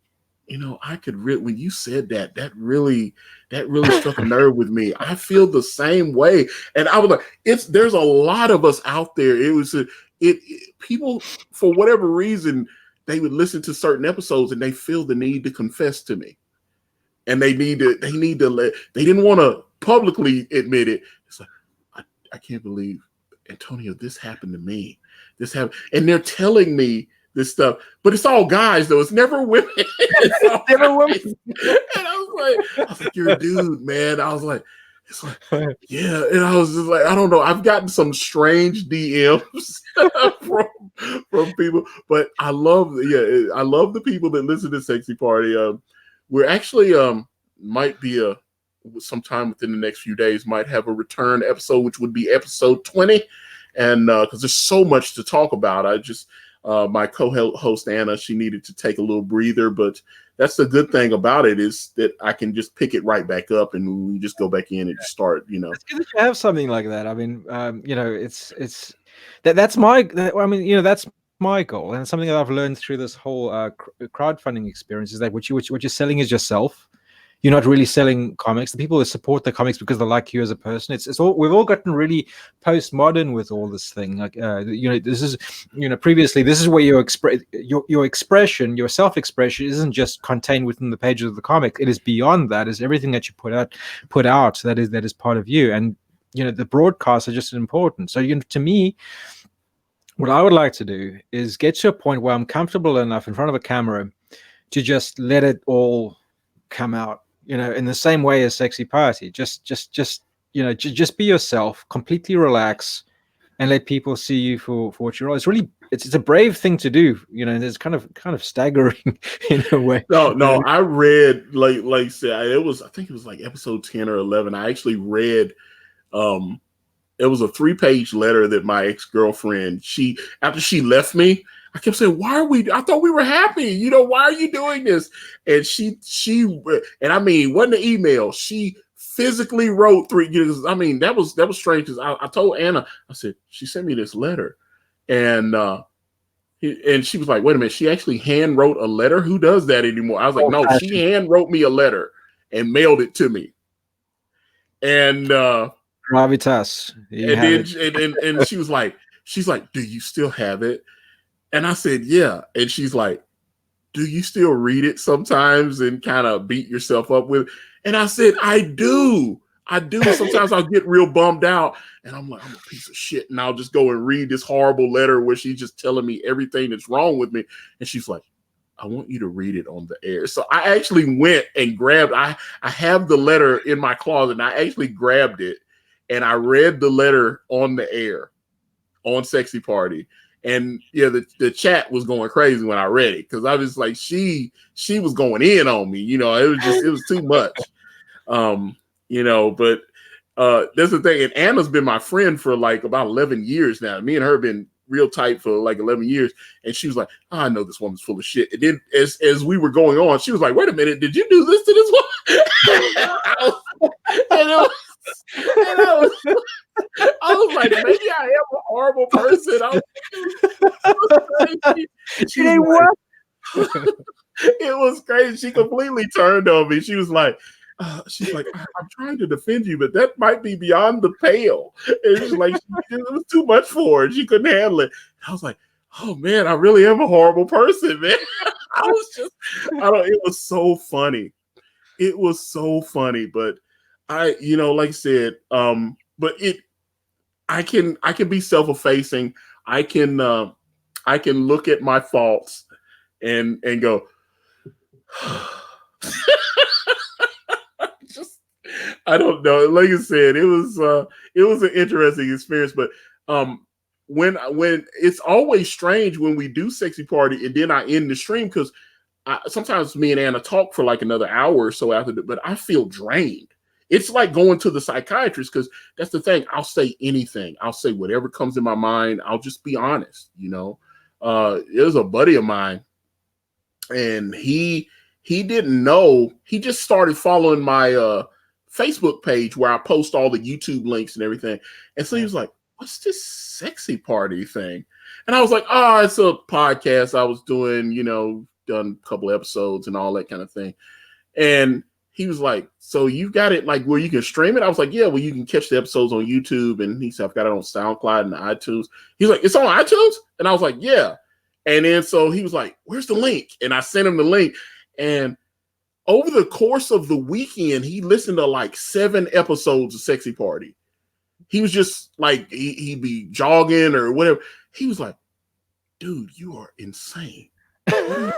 I could when you said that really struck a nerve with me. I feel the same way. And I was like, there's a lot of us out there. People, for whatever reason, they would listen to certain episodes and they feel the need to confess to me. And they didn't want to publicly admit it. It's like, I can't believe, Antonio, this happened to me. This happened. And they're telling me this stuff, but it's all guys though. It's never women. It's never women. And I was like, you're a dude, man. I was like, it's like, yeah. And I was just like, I don't know. I've gotten some strange DMs from people, but I love the people that listen to Sexy Party. We're actually might be sometime within the next few days might have a return episode, which would be episode 20, and because there's so much to talk about. I just my co-host Anna, she needed to take a little breather, but that's the good thing about it, is that I can just pick it right back up and we just go back in and just start. It's good that you have something like that. I mean, it's that's my goal, and something that I've learned through this whole crowdfunding experience is that what you're selling is yourself. You're not really selling comics. The people that support the comics because they like you as a person. It's all, we've all gotten really postmodern with all this thing. Like this is previously, this is where your expression, your self-expression isn't just contained within the pages of the comic. It is beyond that. It's everything that you put out that is part of you. And the broadcasts are just important. So to me, what I would like to do is get to a point where I'm comfortable enough in front of a camera to just let it all come out, in the same way as Sexy Party. Just be yourself, completely relax, and let people see you for what you are. It's really, it's a brave thing to do, and it's kind of staggering in a way. No, I read like I said, I think it was like episode 10 or 11. I actually read, it was a 3-page letter that my ex-girlfriend, after she left me, I kept saying, I thought we were happy. Why are you doing this? And and I mean, wasn't an email. She physically wrote 3, that was strange, because I told Anna, I said, she sent me this letter. And she was like, wait a minute, she actually hand wrote a letter? Who does that anymore? I was like, no, she hand wrote me a letter and mailed it to me. And gravitas. And she was like, do you still have it? And I said, yeah. And she's like, do you still read it sometimes and kind of beat yourself up with? And I said, I do. Sometimes I'll get real bummed out and I'm like, I'm a piece of shit. And I'll just go and read this horrible letter where she's just telling me everything that's wrong with me. And she's like, I want you to read it on the air. So I actually went and grabbed, I have the letter in my closet and I actually grabbed it and I read the letter on the air on Sexy Party. And yeah, the chat was going crazy when I read it because I was like, she was going in on me, it was too much. But that's the thing. And Anna's been my friend for like about 11 years now. Me and her have been real tight for like 11 years. And she was like, oh, I know this woman's full of shit. And then as we were going on, she was like, wait a minute, did you do this to this woman? I was like, maybe I am a horrible person. She was like, it was crazy. She completely turned on me. She was like, I'm trying to defend you, but that might be beyond the pale. And she's like, it was too much for her. She couldn't handle it. I was like, oh man, I really am a horrible person, man. It was so funny. It was so funny, but like I said, but I can be self-effacing. I can look at my faults and go, I don't know. Like I said, it was an interesting experience, but when it's always strange when we do Sexy Party and then I end the stream because sometimes me and Anna talk for like another hour or so after that, but I feel drained. It's like going to the psychiatrist because that's the thing. I'll say anything. I'll say whatever comes in my mind. I'll just be honest. There's a buddy of mine, and he didn't know. He just started following my Facebook page where I post all the YouTube links and everything. And so he was like, what's this Sexy Party thing? And I was like, oh, it's a podcast I was doing, done a couple episodes and all that kind of thing. And he was like, so you've got it like where you can stream it? I was like, yeah, well, you can catch the episodes on YouTube. And he said, I've got it on SoundCloud and iTunes. He's like, it's on iTunes? And I was like, yeah. And then so he was like, where's the link? And I sent him the link. And over the course of the weekend, he listened to like 7 episodes of Sexy Party. He was just like, he'd be jogging or whatever. He was like, dude, you are insane. And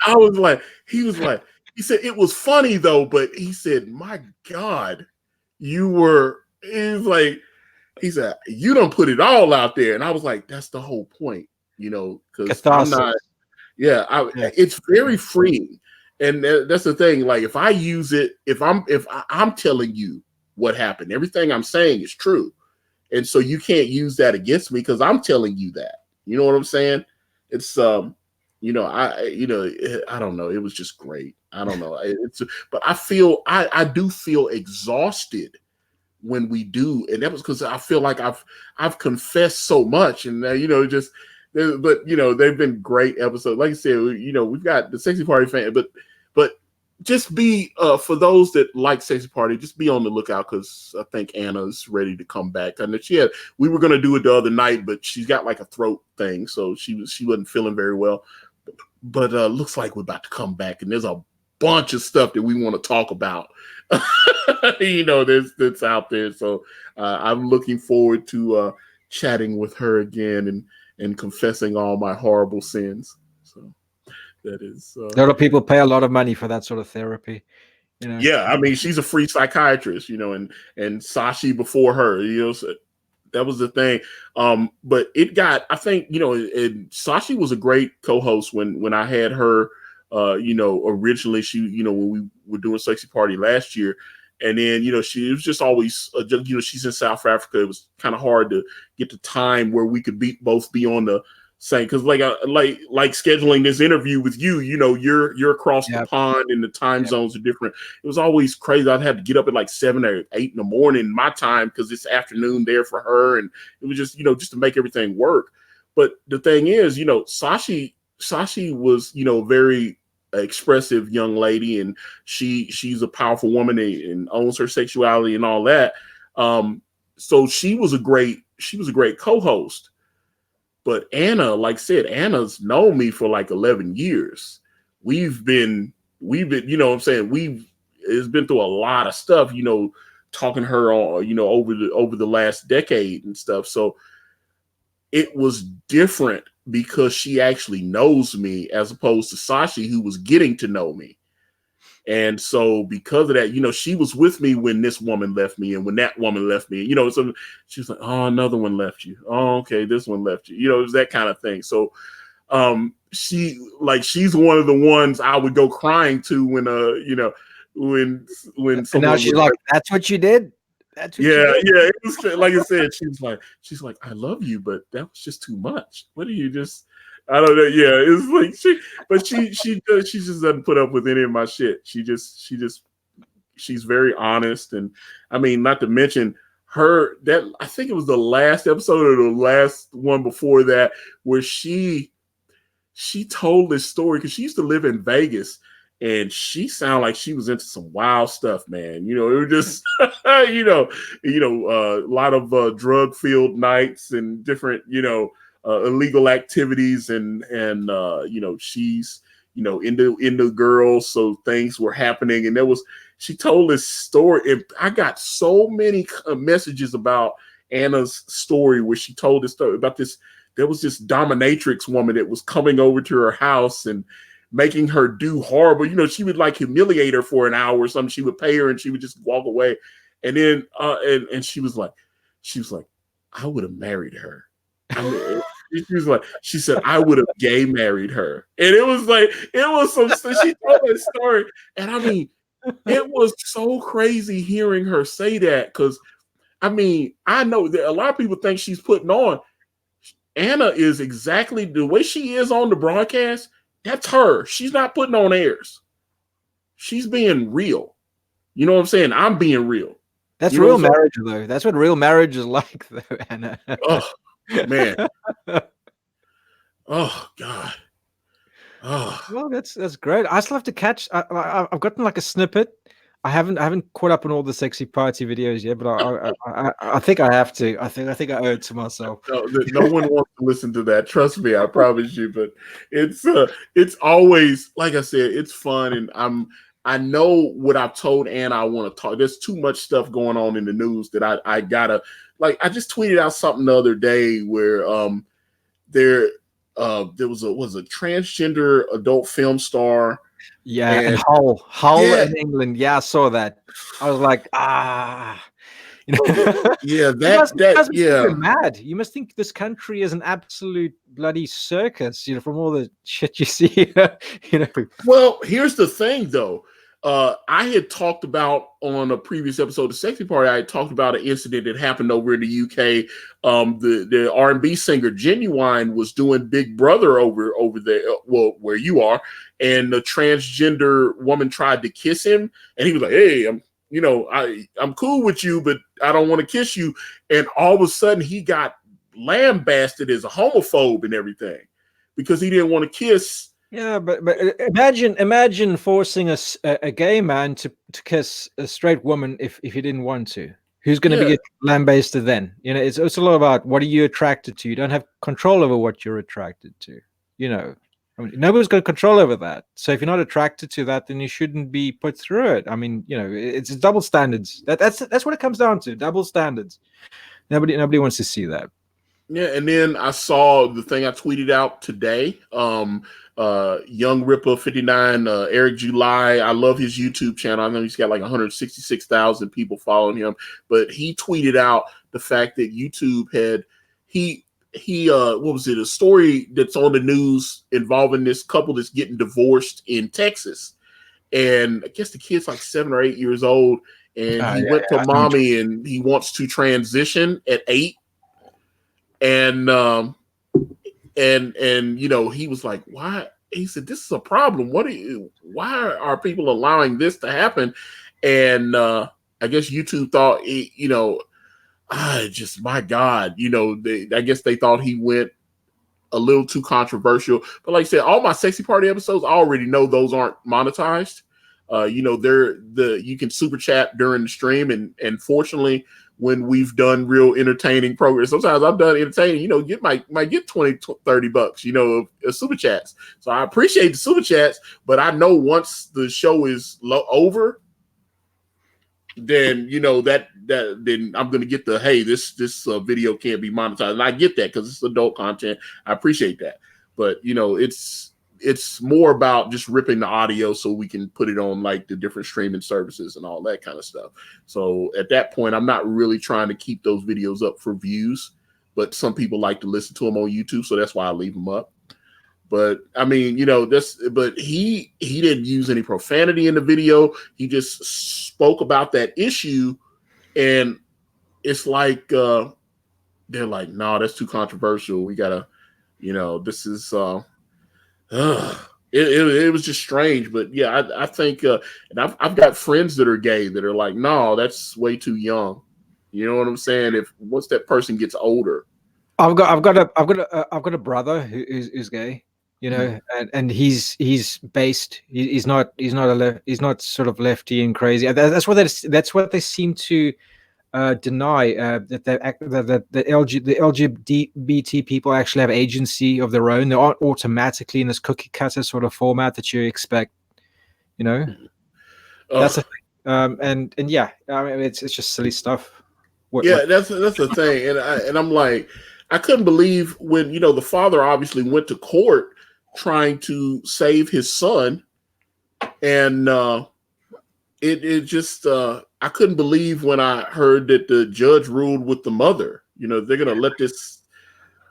I was like, he said, it was funny though, but he said, my God, he said, you don't put it all out there. And I was like, that's the whole point, because I'm not, it's very freeing. And that's the thing. Like if I use it, if I'm telling you what happened, everything I'm saying is true. And so you can't use that against me because I'm telling you that. You know what I'm saying? It's I don't know. It was just great. I don't know. But I do feel exhausted when we do, and that was because I feel like I've confessed so much, and but they've been great episodes. Like I said, we've got the Sexy Party fan, but just be for those that like Sexy Party, just be on the lookout because I think Anna's ready to come back. And we were gonna do it the other night, but she's got like a throat thing, so she wasn't feeling very well. But looks like we're about to come back, and there's a bunch of stuff that we want to talk about. That's out there. So I'm looking forward to chatting with her again and confessing all my horrible sins. So that is a lot of people pay a lot of money for that sort of therapy. Yeah, I mean, she's a free psychiatrist, and Sashi before her, so that was the thing. But I think, and Sashi was a great co-host when I had her, originally she, when we were doing Sexy Party last year. And then, she was just always, she's in South Africa. It was kind of hard to get the time where we could both be on the same, because like scheduling this interview with you, you're across the pond and the time zones are different. It was always crazy. I'd have to get up at like 7 or 8 in the morning my time because it's afternoon there for her, and it was just just to make everything work. But the thing is, Sashi was very expressive young lady, and she's a powerful woman and owns her sexuality and all that. So she was a great co-host. But Anna, like I said, Anna's known me for like 11 years. We've been, what I'm saying, has been through a lot of stuff, talking to her on, over the last decade and stuff. So it was different because she actually knows me as opposed to Sashi, who was getting to know me. And so because of that, she was with me when this woman left me and when that woman left me, so she was like, oh, another one left you. Oh, okay. This one left you. It was that kind of thing. So she's one of the ones I would go crying to when when someone now she's like, that's what you did. That's what you did. It was like I said, she's like, I love you, but that was just too much. What do you just? I don't know. Yeah, it's like she just doesn't put up with any of my shit. She's very honest, and I mean, not to mention that I think it was the last episode or the last one before that where she told this story because she used to live in Vegas. And she sounded like she was into some wild stuff, man. It was just, a lot of drug-filled nights and different, illegal activities, and she's, into girls, so things were happening. And she told this story, and I got so many messages about Anna's story where she told this story about this. There was this dominatrix woman that was coming over to her house and making her do horrible, she would like humiliate her for an hour or something. She would pay her and she would just walk away. And then, and she was like, I would have married her. I mean, she said, I would have gay married her. And it was she told that story. And I mean, it was so crazy hearing her say that. Cause I mean, I know that a lot of people think she's putting on. Anna is exactly the way she is on the broadcast. That's her. She's not putting on airs. She's being real. You know what I'm saying? I'm being real. That's real marriage, though. That's what real marriage is like, though, Anna. Oh, man. Oh, God. Oh. Well, that's great. I still have to catch. I've gotten like a snippet. I haven't caught up on all the sexy party videos yet, but I think I have to. I think I owe it to myself. No one wants to listen to that. Trust me, I promise you. But it's always, like I said, it's fun, and I know what I've told Anna I want to talk. There's too much stuff going on in the news that I gotta, like, I just tweeted out something the other day where there was a transgender adult film star. Yeah, and Hull in England. Yeah, I saw that. I was like, yeah, you're mad. You must think this country is an absolute bloody circus, from all the shit you see. Well, here's the thing, though. I had talked about on a previous episode of Sexy Party, I had talked about an incident that happened over in the UK. The R&B singer Genuine was doing Big Brother over there, where you are, and the transgender woman tried to kiss him, and he was like, "Hey, I'm cool with you, but I don't want to kiss you." And all of a sudden, he got lambasted as a homophobe and everything because he didn't want to kiss. Yeah, but imagine forcing a gay man to kiss a straight woman if he didn't want to. Who's going to be lambasted then? It's a lot about what are you attracted to. You don't have control over what you're attracted to. I mean, nobody's got control over that. So if you're not attracted to that, then you shouldn't be put through it. I mean, it's double standards. That's what it comes down to. Double standards. Nobody wants to see that. Yeah, and then I saw the thing I tweeted out today. Young Ripper 59, Eric July. I love his YouTube channel. I know he's got like 166,000 people following him, but he tweeted out the fact that YouTube had what was it? A story that's on the news involving this couple that's getting divorced in Texas, and I guess the kid's like 7 or 8 years old, and he went to mommy, and he wants to transition at 8. And he was like, why? He said, this is a problem. Why are people allowing this to happen? And I guess YouTube thought, just my God, I guess they thought he went a little too controversial. But like I said, all my Sexy Party episodes, I already know those aren't monetized. You can super chat during the stream, and fortunately, when we've done real entertaining programs, sometimes I've done entertaining, might get $20, $30, of super chats. So I appreciate the super chats, but I know once the show is over, then then I'm gonna get the, hey, this video can't be monetized, and I get that because it's adult content. I appreciate that, but it's more about just ripping the audio so we can put it on like the different streaming services and all that kind of stuff. So at that point, I'm not really trying to keep those videos up for views, but some people like to listen to them on YouTube, so that's why I leave them up. But I mean, but he didn't use any profanity in the video. He just spoke about that issue, and it's like they're like, no, that's too controversial. We gotta, this is it was just strange. But yeah, I think and I've got friends that are gay that are like, no, that's way too young. You know what I'm saying? Once that person gets older. I've got a brother who's gay, and he's based. He's not sort of lefty and crazy. That's what they seem to deny, that the LGBT people actually have agency of their own. They aren't automatically in this cookie cutter sort of format that you expect. That's a thing. And yeah, I mean, it's just silly stuff. That's the thing, and I'm like, I couldn't believe when the father obviously went to court trying to save his son, and it just I couldn't believe when I heard that the judge ruled with the mother. They're gonna let this.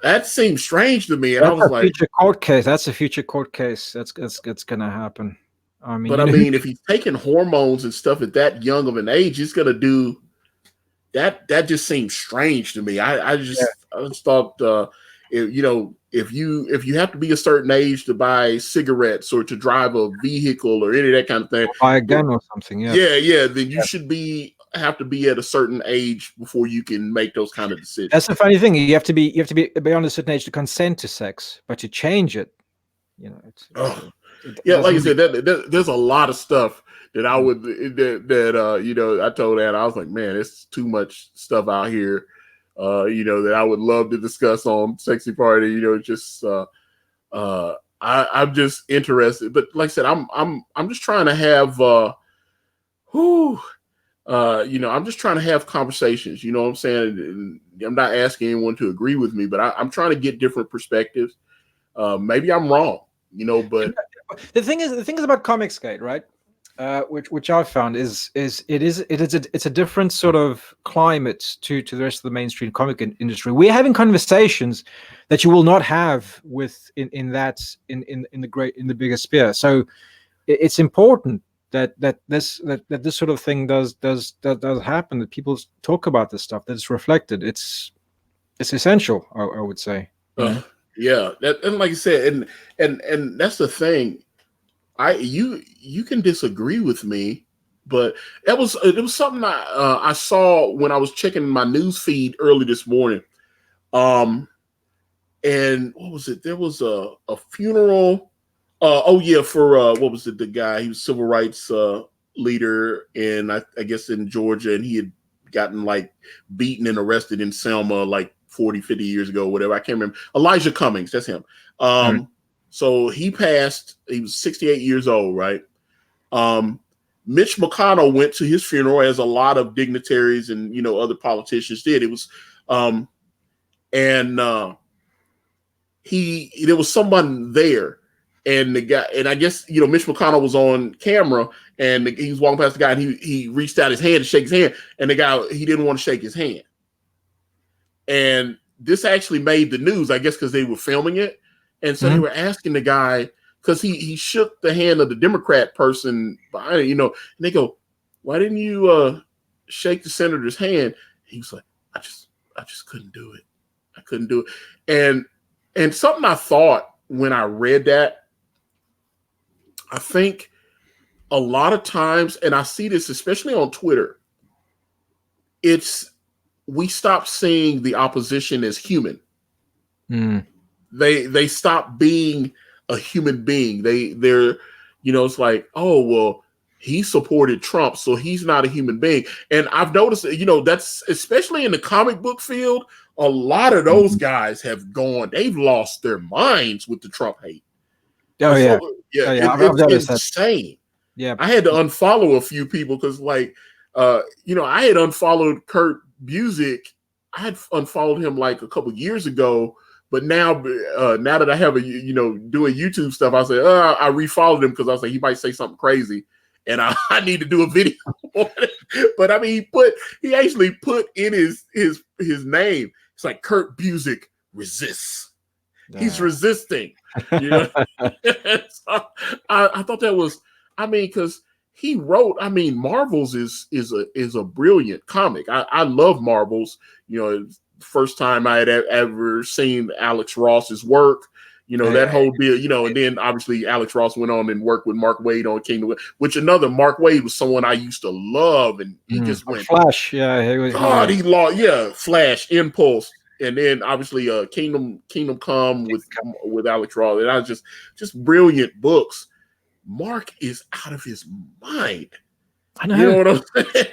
That seems strange to me, and I was like, future court case. That's a future court case. That's gonna happen. I mean, but I mean, if he's taking hormones and stuff at that young of an age, he's gonna do that. That just seems strange to me. I just thought, if you have to be a certain age to buy cigarettes or to drive a vehicle or any of that kind of thing, buy a gun or something, then you should have to be at a certain age before you can make those kind of decisions. That's the funny thing. You have to be beyond a certain age to consent to sex, but to change it, like I said, there's a lot of stuff that I would I told Anna, I was like, man, it's too much stuff out here. That I would love to discuss on Sexy Party. I'm just interested. But like I said, I'm just trying to have I'm just trying to have conversations. You know what I'm saying? And I'm not asking anyone to agree with me, but I'm trying to get different perspectives. Maybe I'm wrong, but the thing is about Comicsgate, right? Which I've found is it's a different sort of climate to the rest of the mainstream comic industry. We're having conversations that you will not have in the bigger sphere. So it's important that this sort of thing does happen, that people talk about this stuff, that it's reflected. It's essential, I would say. Yeah, and like I said, and that's the thing. You can disagree with me, but it was something I saw when I was checking my news feed early this morning. And what was it? There was a funeral. For what was it? The guy, he was civil rights leader in I guess in Georgia, and he had gotten like beaten and arrested in Selma like 40, 50 years ago, whatever. I can't remember. Elijah Cummings, that's him. So he passed. He was 68 years old, right? Mitch McConnell went to his funeral, as a lot of dignitaries and other politicians did. It was, there was someone there, and the guy, and I guess Mitch McConnell was on camera, and he was walking past the guy, and he reached out his hand to shake his hand, and the guy, he didn't want to shake his hand, and this actually made the news, I guess, because they were filming it. And so they were asking the guy, because he shook the hand of the Democrat person behind it, and they go, "Why didn't you shake the senator's hand?" He was like, I just couldn't do it. I couldn't do it. And something I thought when I read that, I think a lot of times, and I see this especially on Twitter, we stop seeing the opposition as human. They stop being a human being. They're it's like, oh, well, he supported Trump, so he's not a human being. And I've noticed, that's especially in the comic book field, a lot of those guys have gone, they've lost their minds with the Trump hate. I've noticed it's insane. Yeah, I had to unfollow a few people because, like, I had unfollowed Kurt Busiek. I had unfollowed him like a couple years ago, but now that I have doing YouTube stuff, I say I refollowed him because I was like he might say something crazy, and I need to do a video on it. But I mean, he actually put in his name. It's like Kurt Busiek resists. He's resisting. So I thought that was, because he wrote, Marvels is a brilliant comic. I love Marvels. First time I had ever seen Alex Ross's work, that whole deal, and then obviously Alex Ross went on and worked with Mark Waid on Kingdom, which Mark Waid was someone I used to love, and he just went Flash, Flash, Impulse, and then obviously Kingdom Come with Alex Ross, and I was just brilliant books. Mark is out of his mind. I know. You know what I'm saying?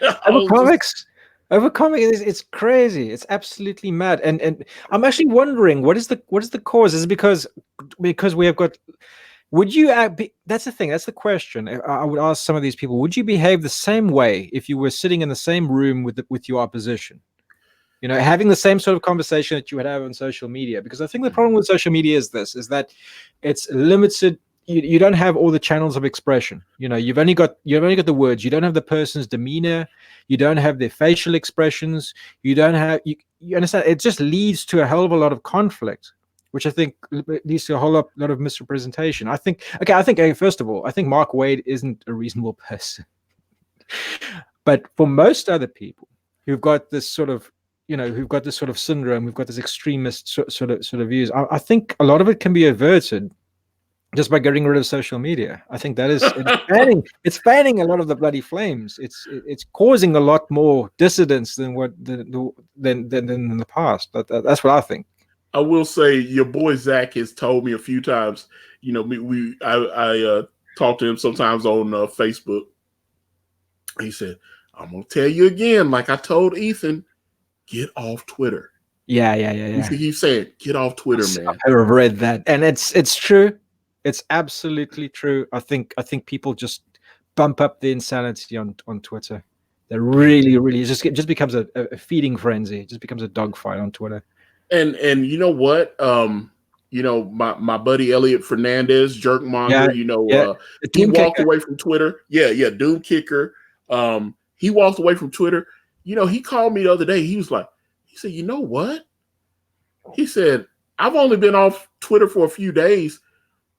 Over comics, it's crazy. It's absolutely mad. And I'm actually wondering what is the cause? Is it because we have got? Would you? That's the thing. That's the question. I would ask some of these people: would you behave the same way if you were sitting in the same room with your opposition? Having the same sort of conversation that you would have on social media. Because I think the problem with social media is that it's limited. You don't have all the channels of expression. You've only got the words. You don't have the person's demeanor. You don't have their facial expressions. You don't have you understand. It just leads to a hell of a lot of conflict, which I think leads to a whole lot of misrepresentation. I think first of all, I think Mark Waid isn't a reasonable person, but for most other people who've got this sort of syndrome, who've got this extremist sort of views, I think a lot of it can be averted just by getting rid of social media. I think that is it's fanning a lot of the bloody flames. It's causing a lot more dissidence than in the past. That's what I think. I will say your boy Zach has told me a few times. I talk to him sometimes on Facebook. He said, "I'm gonna tell you again, like I told Ethan, get off Twitter." Yeah. He's saying, "Get off Twitter, man." I've read that, and it's true. It's absolutely true. I think people just bump up the insanity on Twitter. They really just becomes a feeding frenzy. It just becomes a dogfight on Twitter. And you know what? My buddy Elliot Fernandez, Jerkmonger, he walked away from Twitter. Yeah, Doom Kicker. He walked away from Twitter. He called me the other day. He said, "You know what?" He said, "I've only been off Twitter for a few days."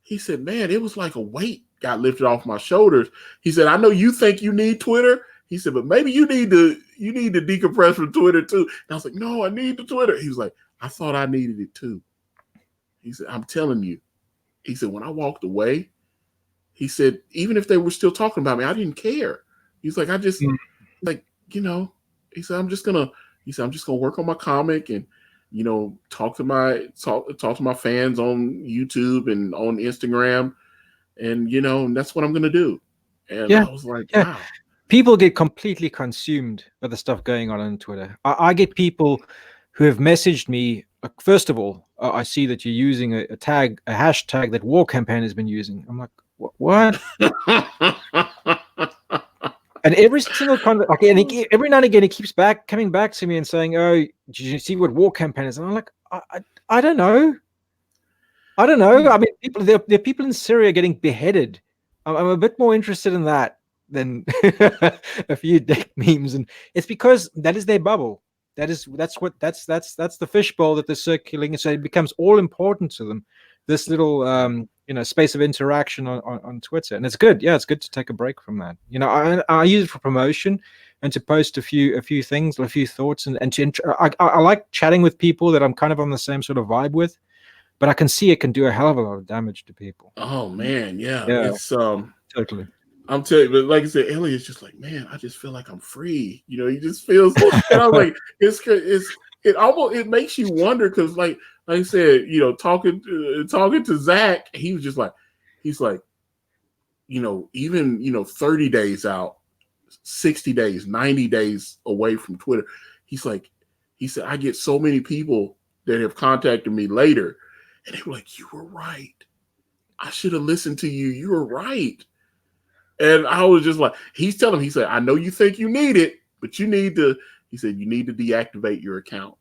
He said, "Man, it was like a weight got lifted off my shoulders." He said, "I know you think you need Twitter." He said, "But maybe you need to decompress from Twitter too." And I was like, "No, I need the Twitter." He was like, "I thought I needed it too." He said, "I'm telling you." He said, "When I walked away," he said, "even if they were still talking about me, I didn't care." He's like, "I just he said, I'm just gonna work on my comic and talk to my fans on YouTube and on Instagram, and that's what I'm gonna do." And I was like, wow. People get completely consumed by the stuff going on Twitter. I get people who have messaged me. First of all, I see that you're using a hashtag that War Campaign has been using. I'm like, what? And every single every now and again, he keeps coming back to me and saying, "Oh, did you see what War Campaign is?" And I'm like, I don't know. I don't know. I mean, there are people in Syria getting beheaded. I'm a bit more interested in that than a few dick memes, and it's because that is their bubble. That's the fishbowl that they're circulating, so it becomes all important to them. This little space of interaction on Twitter, and it's good. Yeah, it's good to take a break from that. I use it for promotion and to post a few things, a few thoughts, and I like chatting with people that I'm kind of on the same sort of vibe with. But I can see it can do a hell of a lot of damage to people. Oh man, yeah. It's totally. I'm telling you, but like I said, Elliot's just like, man, I just feel like I'm free. He just feels, and I'm like, it makes you wonder because, like I said, talking to Zach, he was just like, he's like, even 30 days out, 60 days, 90 days away from Twitter, he said, I get so many people that have contacted me later. And they were like, "You were right. I should have listened to you. You were right." And I was just like, he's telling me, he said, I know you think you need it, but you need to, he said, you need to deactivate your account.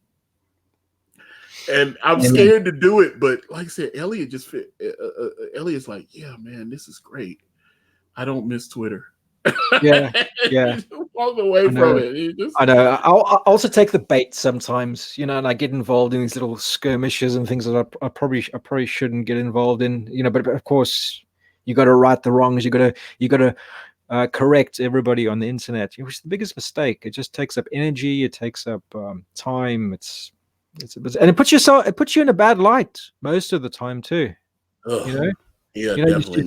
And I'm scared to do it, but like I said, Elliot just fit. Elliot's like, yeah, man, this is great. I don't miss Twitter. Yeah, he just walked away from it. I know. I'll also take the bait sometimes, and I get involved in these little skirmishes and things that I probably shouldn't get involved in, But of course, you got to right the wrongs. You got to correct everybody on the internet, which is the biggest mistake. It just takes up energy. It takes up time. And it puts you in a bad light most of the time too. Ugh. Yeah, definitely,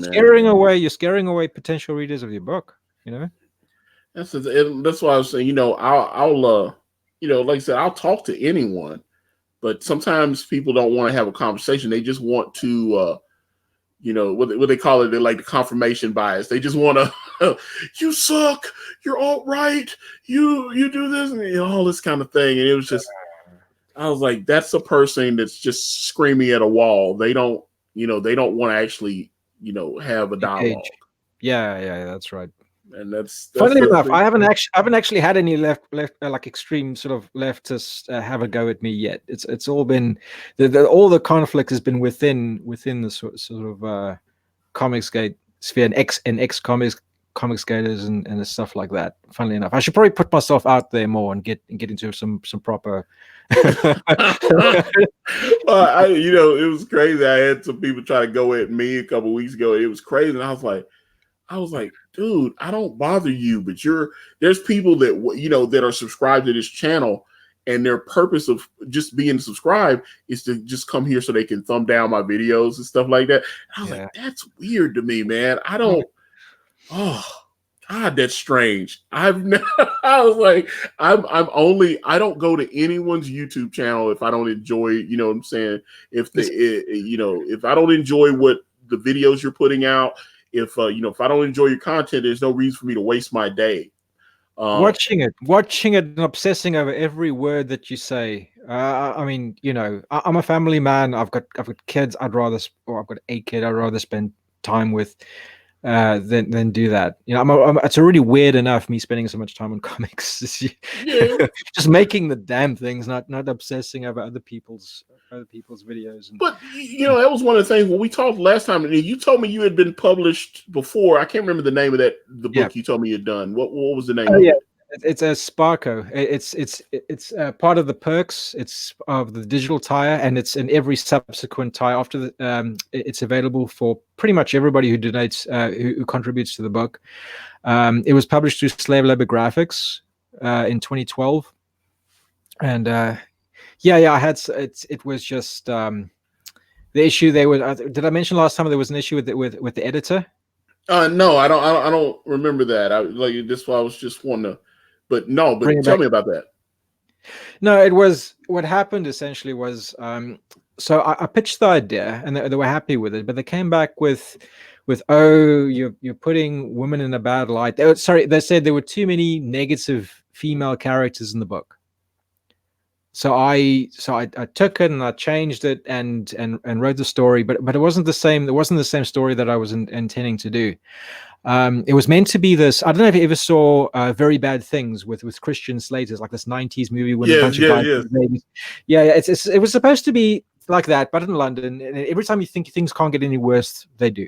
you're scaring away potential readers of your book. That's why I was saying, I'll like I said, I'll talk to anyone, but sometimes people don't want to have a conversation. They just want to, what they call it, they like the confirmation bias. They just want to, you suck, you're alt-right, you do this, and all this kind of thing. And it was just, I was like, that's a person that's just screaming at a wall. They don't want to actually, have a dialogue. Yeah, that's right. And that's funny enough, I haven't actually had any left like extreme sort of leftists have a go at me yet. It's all been all the conflict has been within the sort of Comicsgate sphere and ex Comicsgaters and stuff like that. Funnily enough, I should probably put myself out there more and get into some proper. Well, it was crazy. I had some people try to go at me a couple of weeks ago. It was crazy, and I was like, dude, I don't bother you, but there's people that that are subscribed to this channel, and their purpose of just being subscribed is to just come here so they can thumb down my videos and stuff like that. And I was like, that's weird to me, man. I don't. Oh God, that's strange. I was like, I don't go to anyone's YouTube channel if I don't enjoy, you know what I'm saying? If I don't enjoy what the videos you're putting out, if I don't enjoy your content, there's no reason for me to waste my day. Watching it and obsessing over every word that you say. I mean, I'm a family man. I've got kids. I've got a kid I'd rather spend time with than do that. It's already weird enough me spending so much time on comics. Just making the damn things, not obsessing over other people's videos. But that was one of the things when we talked last time. You told me you had been published before. I can't remember the name of the book you told me you'd done. What was the name of it? It's a Sparko. It's part of the perks. It's of the digital tire, and it's in every subsequent tire after the. It's available for pretty much everybody who donates, who contributes to the book. It was published through Slave Labor Graphics in 2012, and I had it was just the issue. Did I mention last time there was an issue with the editor? No, I don't remember that. I was just wanting to. But no, tell me about that. No, it was what happened essentially was so I pitched the idea and they were happy with it, but they came back with you're putting women in a bad light. They said there were too many negative female characters in the book. So I took it and I changed it and wrote the story, but it wasn't the same. It wasn't the same story that I was intending to do. It was meant to be this. I don't know if you ever saw Very Bad Things with Christian Slater, like this 90s movie with a bunch of guys. It was supposed to be like that, but in London. And every time you think things can't get any worse, they do.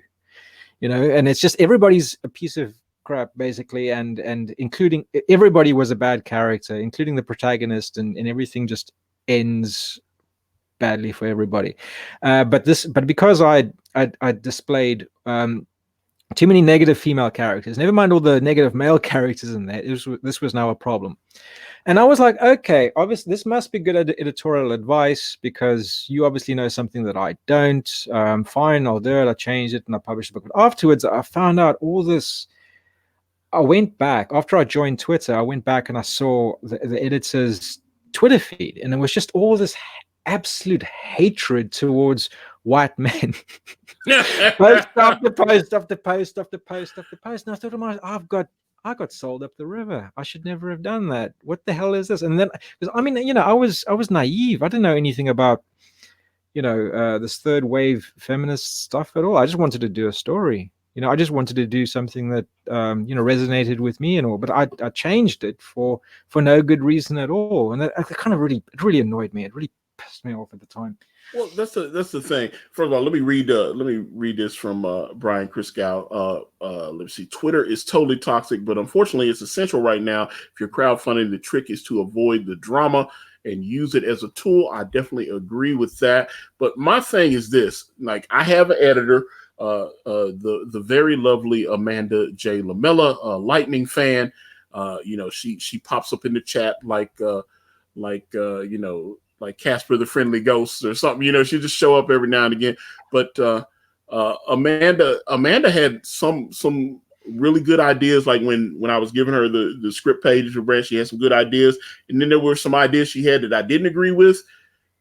And it's just everybody's a piece of crap basically, and including everybody was a bad character, including the protagonist, and everything just ends badly for everybody. But because I displayed too many negative female characters, never mind all the negative male characters in there, this was now a problem. And I was like, okay, obviously this must be good editorial advice because you obviously know something that I don't. Fine, I'll do it. I changed it and I published the book. But afterwards, I found out all this. I went back after I joined Twitter. I went back and I saw the editor's Twitter feed, and it was just all this absolute hatred towards white men. Post after post after post after post after post. And I thought to myself, I got sold up the river. I should never have done that. What the hell is this? And then, I was naive. I didn't know anything about, this third wave feminist stuff at all. I just wanted to do a story, I just wanted to do something that resonated with me and all, but I changed it for no good reason at all, and that kind of really annoyed me. It really pissed me off at the time. Well, that's the thing. First of all, let me read this from Brian Christgau. Let's see. Twitter is totally toxic, but unfortunately, it's essential right now. If you're crowdfunding, the trick is to avoid the drama and use it as a tool. I definitely agree with that. But my thing is this: like, I have an editor, the very lovely Amanda J. Lamella, a Lightning fan. She pops up in the chat like Casper the Friendly Ghost or something. She just show up every now and again. But Amanda had some really good ideas. Like when I was giving her the script pages for Brand, she had some good ideas. And then there were some ideas she had that I didn't agree with,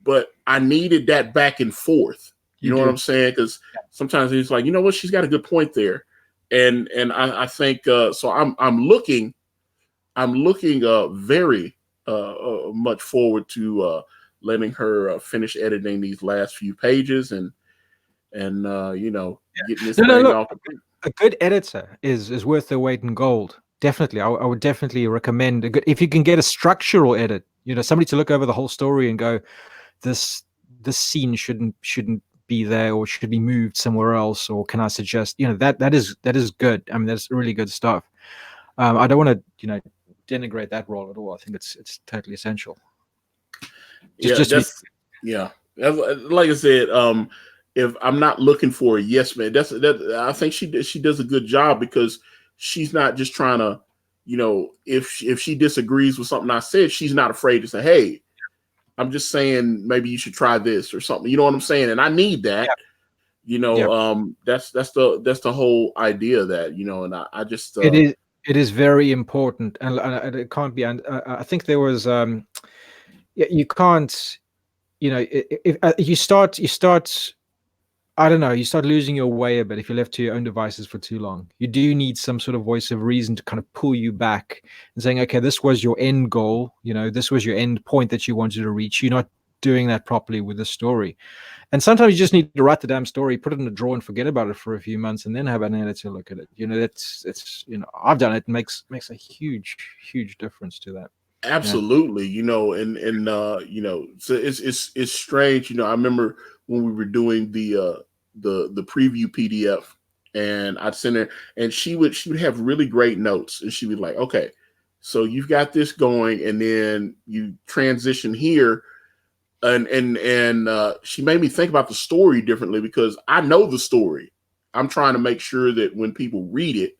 but I needed that back and forth. You know what I'm saying? Because sometimes it's like, you know what, she's got a good point there. And I think so I'm looking very much forward to letting her finish editing these last few pages and getting this thing off. A good editor is worth their weight in gold. Definitely, I would definitely recommend a good, if you can get a structural edit, somebody to look over the whole story and go, this scene shouldn't be there, or should be moved somewhere else, or can I suggest, that is good. I mean, that's really good stuff. I don't want to denigrate that role at all. I think it's totally essential. Like I said, if I'm not looking for a yes man, I think she does a good job, because she's not just trying to, if she disagrees with something I said, she's not afraid to say, hey, I'm just saying maybe you should try this or something. You know what I'm saying? And I need that. That's the whole idea of that, and I just it is very important, and it can't be. And I think there was you can't, if you start, I don't know, you start losing your way a bit if you're left to your own devices for too long. You do need some sort of voice of reason to kind of pull you back and saying, okay, this was your end goal, this was your end point that you wanted to reach. You're not doing that properly with the story. And sometimes you just need to write the damn story, put it in a drawer and forget about it for a few months, and then have an editor look at it. It's I've done it. It makes a huge difference to that. Absolutely. So it's strange. I remember when we were doing the preview PDF, and I'd send her, and she would have really great notes, and she would be like, okay, so you've got this going, and then you transition here. And she made me think about the story differently, because I know the story. I'm trying to make sure that when people read it,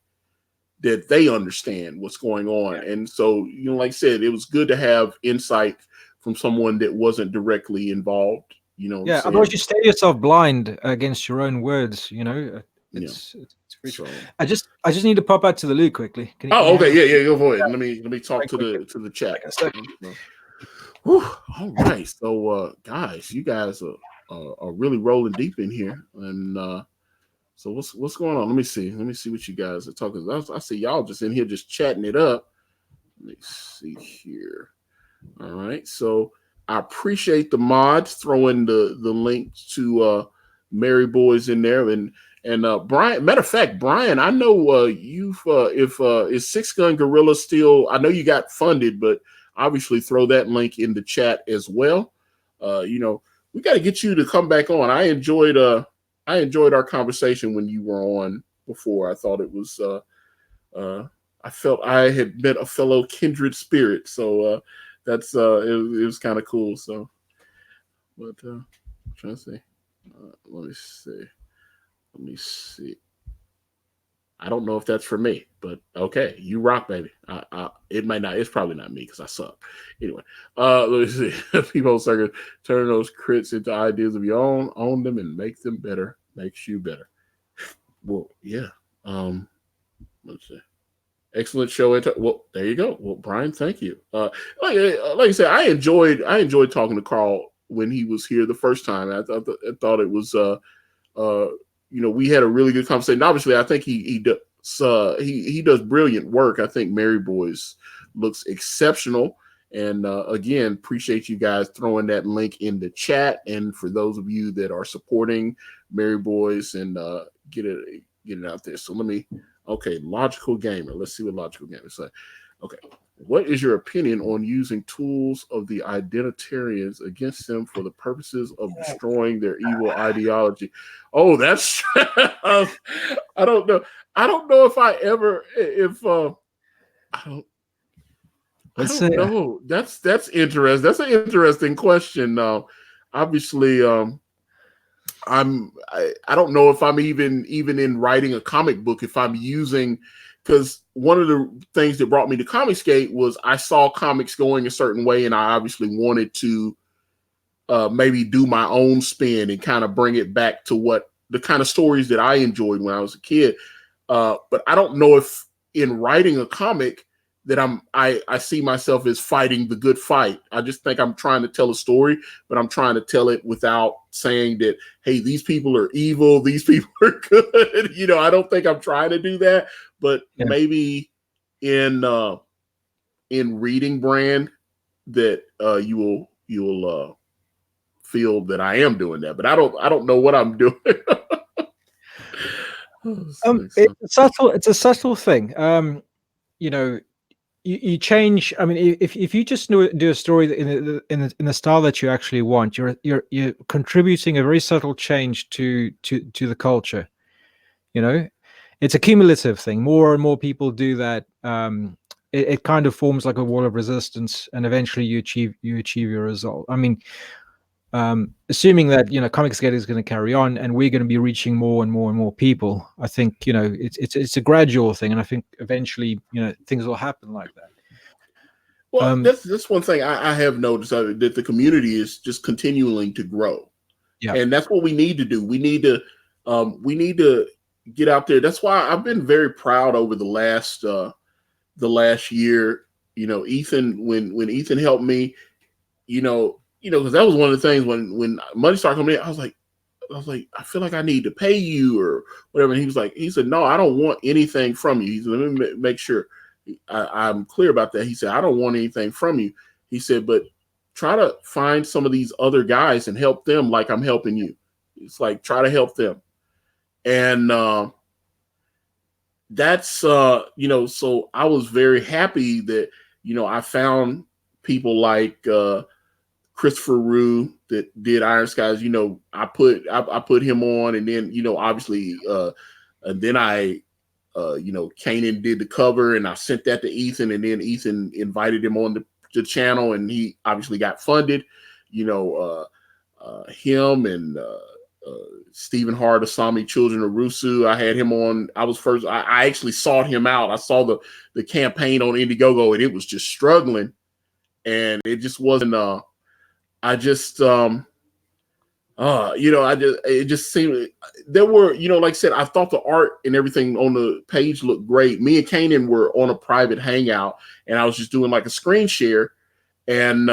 that they understand what's going on. And so, like I said, it was good to have insight from someone that wasn't directly involved. Otherwise you stay yourself blind against your own words. It's so. I just need to pop out to the loo quickly. Okay, go for it. Let me talk to the chat. Whew. All right, so guys, you guys are really rolling deep in here, and so what's going on? Let me see what you guys are talking about. I see y'all just in here just chatting it up. Let me see here. All right, so I appreciate the mods throwing the link to Mary Boys in there, and Brian. Matter of fact, Brian, I know you've if is Six Gun Gorilla still? I know you got funded, but obviously throw that link in the chat as well. We got to get you to come back on. I enjoyed our conversation when you were on before. I thought it was I felt I had met a fellow kindred spirit. So that's it was kind of cool. So, but I'm trying to see. Let me see. I don't know if that's for me, but okay, you rock, baby. It might not. It's probably not me because I suck. Anyway, let me see. People circle, turn those crits into ideas of your own them, and make them better. Makes you better. Well, yeah. Let's see. Excellent show. Well, there you go. Well, Brian, thank you. Like I said, I enjoyed talking to Karl when he was here the first time. I thought it was we had a really good conversation. Obviously, I think he does brilliant work. I think Mary Boys looks exceptional. And again, appreciate you guys throwing that link in the chat. And for those of you that are supporting Mary Boys and get it out there. So let me. Okay, Logical Gamer. Let's see what Logical Gamer say. Okay, what is your opinion on using tools of the identitarians against them for the purposes of destroying their evil ideology? Oh, that's I don't know. I don't know if I ever if I don't know. That's interesting. That's an interesting question. Obviously, I don't know if I'm even in writing a comic book if I'm using, because one of the things that brought me to Comicsgate was I saw comics going a certain way, and I obviously wanted to maybe do my own spin and kind of bring it back to what the kind of stories that I enjoyed when I was a kid. But I don't know if in writing a comic that I see myself as fighting the good fight. I just think I'm trying to tell a story, but I'm trying to tell it without saying that, hey, these people are evil, these people are good. I don't think I'm trying to do that, but maybe in reading brand that you'll feel that I am doing that, but I don't know what I'm doing. It's a subtle thing. You change. I mean, if you just do a story in the style that you actually want, you're contributing a very subtle change to the culture. It's a cumulative thing. More and more people do that. It kind of forms like a wall of resistance, and eventually you achieve your result. I mean, assuming that Comicsgate is going to carry on and we're going to be reaching more and more and more people, I think it's a gradual thing, and I think eventually things will happen like that. Well, that's one thing I have noticed, that the community is just continuing to grow, and that's what we need to do. We need to get out there. That's why I've been very proud over the last year. Ethan, when Ethan helped me, because that was one of the things when money started coming in, I was like, I feel like I need to pay you or whatever. And he said, no, I don't want anything from you. He said, let me make sure I'm clear about that. He said, I don't want anything from you. He said, but try to find some of these other guys and help them like I'm helping you. It's like, try to help them. And that's, so I was very happy that, I found people like, Christopher Rue that did Iron Skies. I put him on, and then obviously, and then I, Kanan did the cover, and I sent that to Ethan, and then Ethan invited him on the channel, and he obviously got funded. Him and Stephen Hart of Sami Children of Rusu. I had him on. I was first. I actually sought him out. I saw the campaign on Indiegogo, and it was just struggling, and it just wasn't. It just seemed there were, like I said, I thought the art and everything on the page looked great. Me and Kanan were on a private hangout, and I was just doing like a screen share, and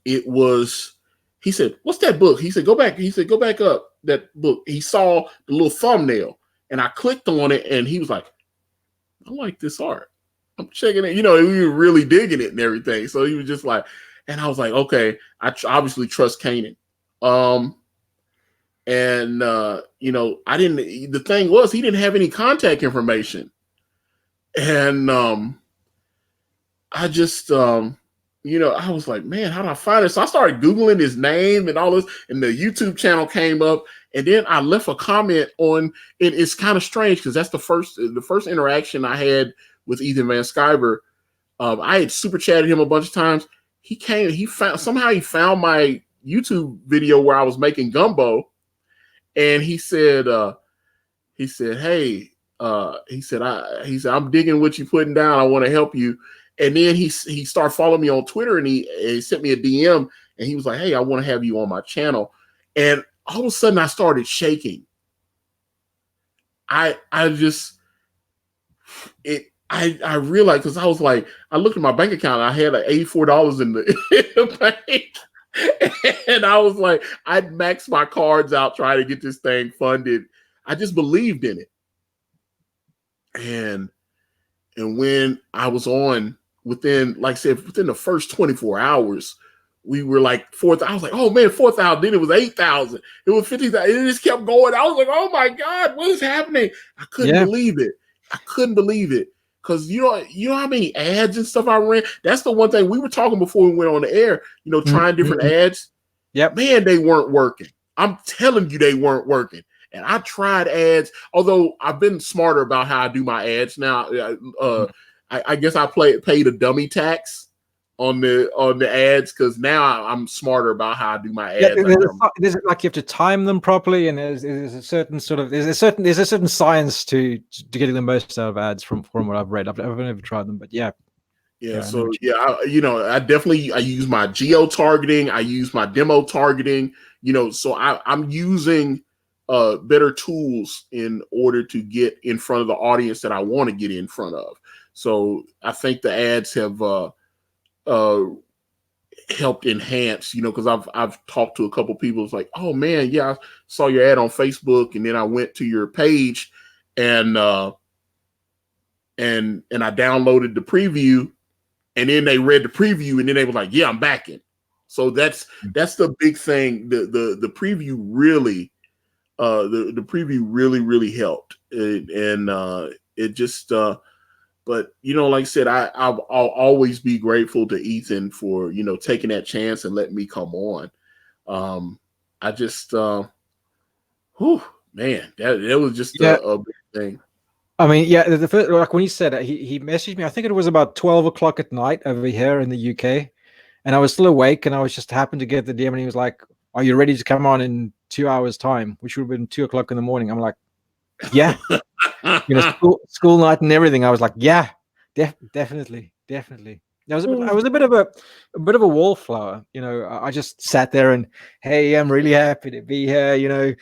it was. He said, "What's that book?" He said, "Go back." He said, "Go back up that book." He saw the little thumbnail, and I clicked on it, and he was like, "I like this art. I'm checking it." We were really digging it and everything. So he was just like. And I was like, okay, I obviously trust Kanan. I didn't, the thing was, he didn't have any contact information. And I just, I was like, man, how do I find it? So I started Googling his name and all this, and the YouTube channel came up. And then I left a comment on, and it's kind of strange because that's the first interaction I had with Ethan Van Sciver. I had super chatted him a bunch of times. He found my YouTube video where I was making gumbo, and he said, hey, I'm digging what you're putting down. I want to help you. And then he started following me on Twitter, and he sent me a DM, and he was like, hey, I want to have you on my channel. And all of a sudden I started shaking. I realized, because I was like, I looked at my bank account, and I had like $84 in the bank. And I was like, I'd maxed my cards out trying to get this thing funded. I just believed in it. And when I was on, within the first 24 hours, we were like 4,000. I was like, oh man, 4,000. Then it was 8,000. It was 50,000. It just kept going. I was like, oh my God, what is happening? I couldn't believe it. I couldn't believe it. Because you know how many ads and stuff I ran? That's the one thing we were talking before we went on the air, you know, trying different ads. Yep. Man, they weren't working. I'm telling you, they weren't working. And I tried ads, although I've been smarter about how I do my ads now. I guess I paid a dummy tax on the ads, because now I'm smarter about how I do my ads. There's like you have to time them properly, and there's a certain sort of there's a certain science to getting the most out of ads from what I've read. I've never tried them, but yeah. So I definitely use my geo targeting. I use my demo targeting. You know, so I'm using better tools in order to get in front of the audience that I want to get in front of. So I think the ads have helped enhance, you know, because I've talked to a couple people. It's like, oh man, yeah, I saw your ad on Facebook, and then I went to your page, and I downloaded the preview, and then they read the preview, and then they were like, yeah, I'm backing. So that's the big thing. The preview really, the preview really helped, and it just. But, you know, like I said, I'll always be grateful to Ethan for, you know, taking that chance and letting me come on. I just, man, that was just a big thing. I mean, yeah, the first, like when he said it, he messaged me. I think it was about 12 o'clock at night over here in the UK. And I was still awake, and I was just happened to get the DM, and he was like, are you ready to come on in 2 hours time? Which would have been 2 o'clock in the morning. I'm like, yeah. You know, school night and everything. I was like, yeah, definitely. I was a bit of a wallflower, you know. I just sat there and, hey, I'm really happy to be here, you know,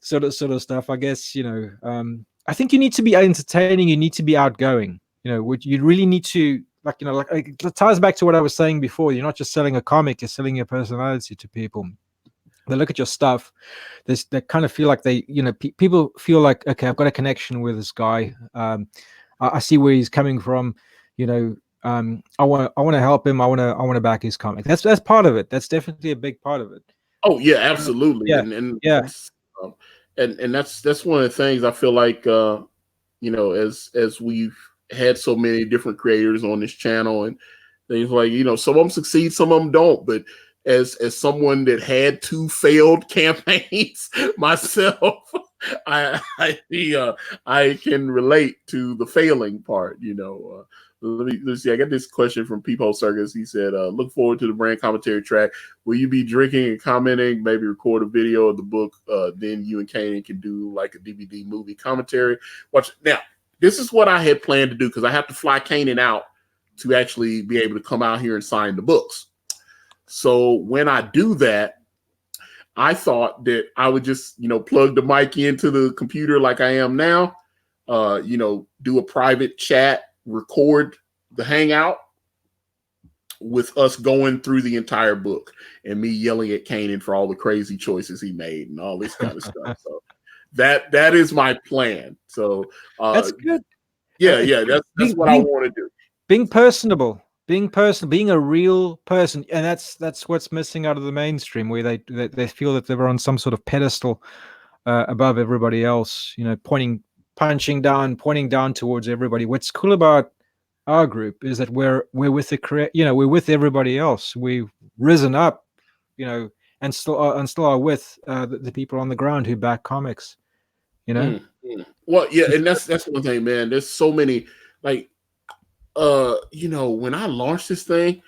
sort of stuff. I guess, you know, I think you need to be entertaining. You need to be outgoing. You know, you really need to, like, you know, like it ties back to what I was saying before. You're not just selling a comic; you're selling your personality to people. They look at your stuff, they kind of feel like they, you know, people feel like, okay, I've got a connection with this guy. I see where he's coming from. You know, I want to help him. I want to back his comic. That's part of it. That's definitely a big part of it. Oh yeah, absolutely. And that's one of the things I feel like, you know, as we've had so many different creators on this channel, and things like, you know, some of them succeed, some of them don't, but as someone that had 2 failed campaigns myself, I can relate to the failing part, you know. Let's see. I got this question from Peephole Circus. He said, look forward to the brand commentary track. Will you be drinking and commenting, maybe record a video of the book? Then you and Kanan can do like a DVD movie commentary. Watch. Now, this is what I had planned to do, because I have to fly Kanan out to actually be able to come out here and sign the books. So when I do that, I thought that I would just, you know, plug the mic into the computer like I am now, you know, do a private chat, record the hangout with us going through the entire book, and me yelling at Kanan for all the crazy choices he made and all this kind of stuff. So that is my plan. So that's good. Yeah, that's what I want to do. Being personable. Being a real person, and that's what's missing out of the mainstream, where they feel that they're on some sort of pedestal above everybody else. You know, pointing down towards everybody. What's cool about our group is that we're with we're with everybody else. We've risen up, you know, and still are with the people on the ground who back comics. You know. Well, yeah, and that's one thing, man. There's so many, like. You know, when I launched this thing,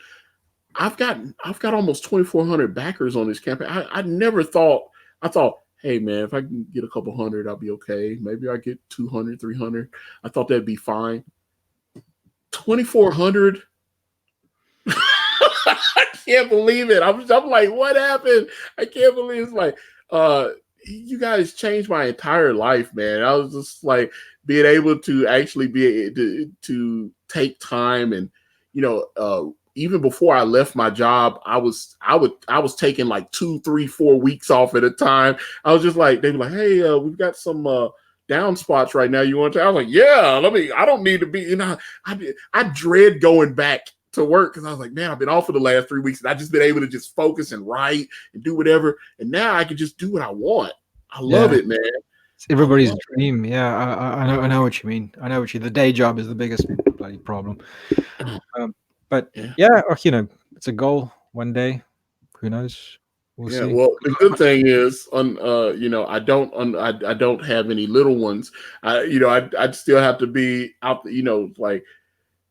I've got almost 2,400 backers on this campaign. I never thought, I thought, hey man, if I can get a couple hundred, I'll be okay. Maybe I get 200, 300. I thought that'd be fine. 2,400. I can't believe it. I'm like, what happened? I can't believe it's like, you guys changed my entire life, man. I was just like being able to actually be to take time, and you know, even before I left my job, I was taking like 2, 3, 4 weeks off at a time. I was just like, they were like, hey, we've got some down spots right now. You want to? I was like, yeah. I don't need to be. You know, I dread going back to work because I was like, man, I've been off for the last 3 weeks and I just been able to just focus and write and do whatever. And now I can just do what I want. I love it, man. It's everybody's dream. Yeah, I know what you mean. I know what you. The day job is the biggest bloody problem. But yeah, it's a goal one day. Who knows? We'll see. Well, the good thing is, I don't have any little ones. I'd still have to be out. Like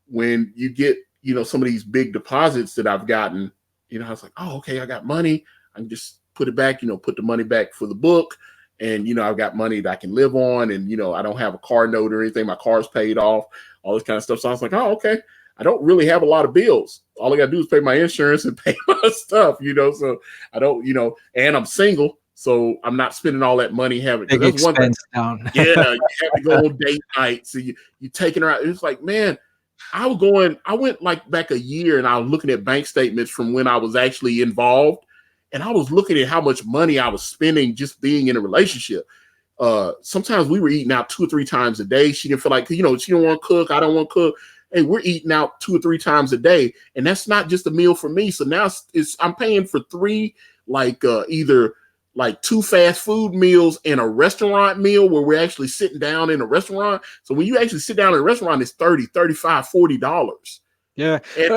when you get, some of these big deposits that I've gotten, I was like, oh, okay, I got money. I can just put it back. Put the money back for the book, and I've got money that I can live on, and I don't have a car note or anything. My car's paid off, all this kind of stuff. So I was like, oh, okay. I don't really have a lot of bills. All I got to do is pay my insurance and pay my stuff, so I don't, and I'm single, so I'm not spending all that money having big that's expense down. Yeah, you have to go on date nights, so you taking her out. It's like, man, I went like back a year and I was looking at bank statements from when I was actually involved, and I was looking at how much money I was spending just being in a relationship. Sometimes we were eating out 2 or 3 times a day. She didn't feel like, she don't want to cook. I don't want to cook. Hey, we're eating out 2 or 3 times a day, and that's not just a meal for me. So now I'm paying for 3, either like 2 fast food meals and a restaurant meal where we're actually sitting down in a restaurant. So when you actually sit down in a restaurant, it's $30, $35, $40. Yeah, and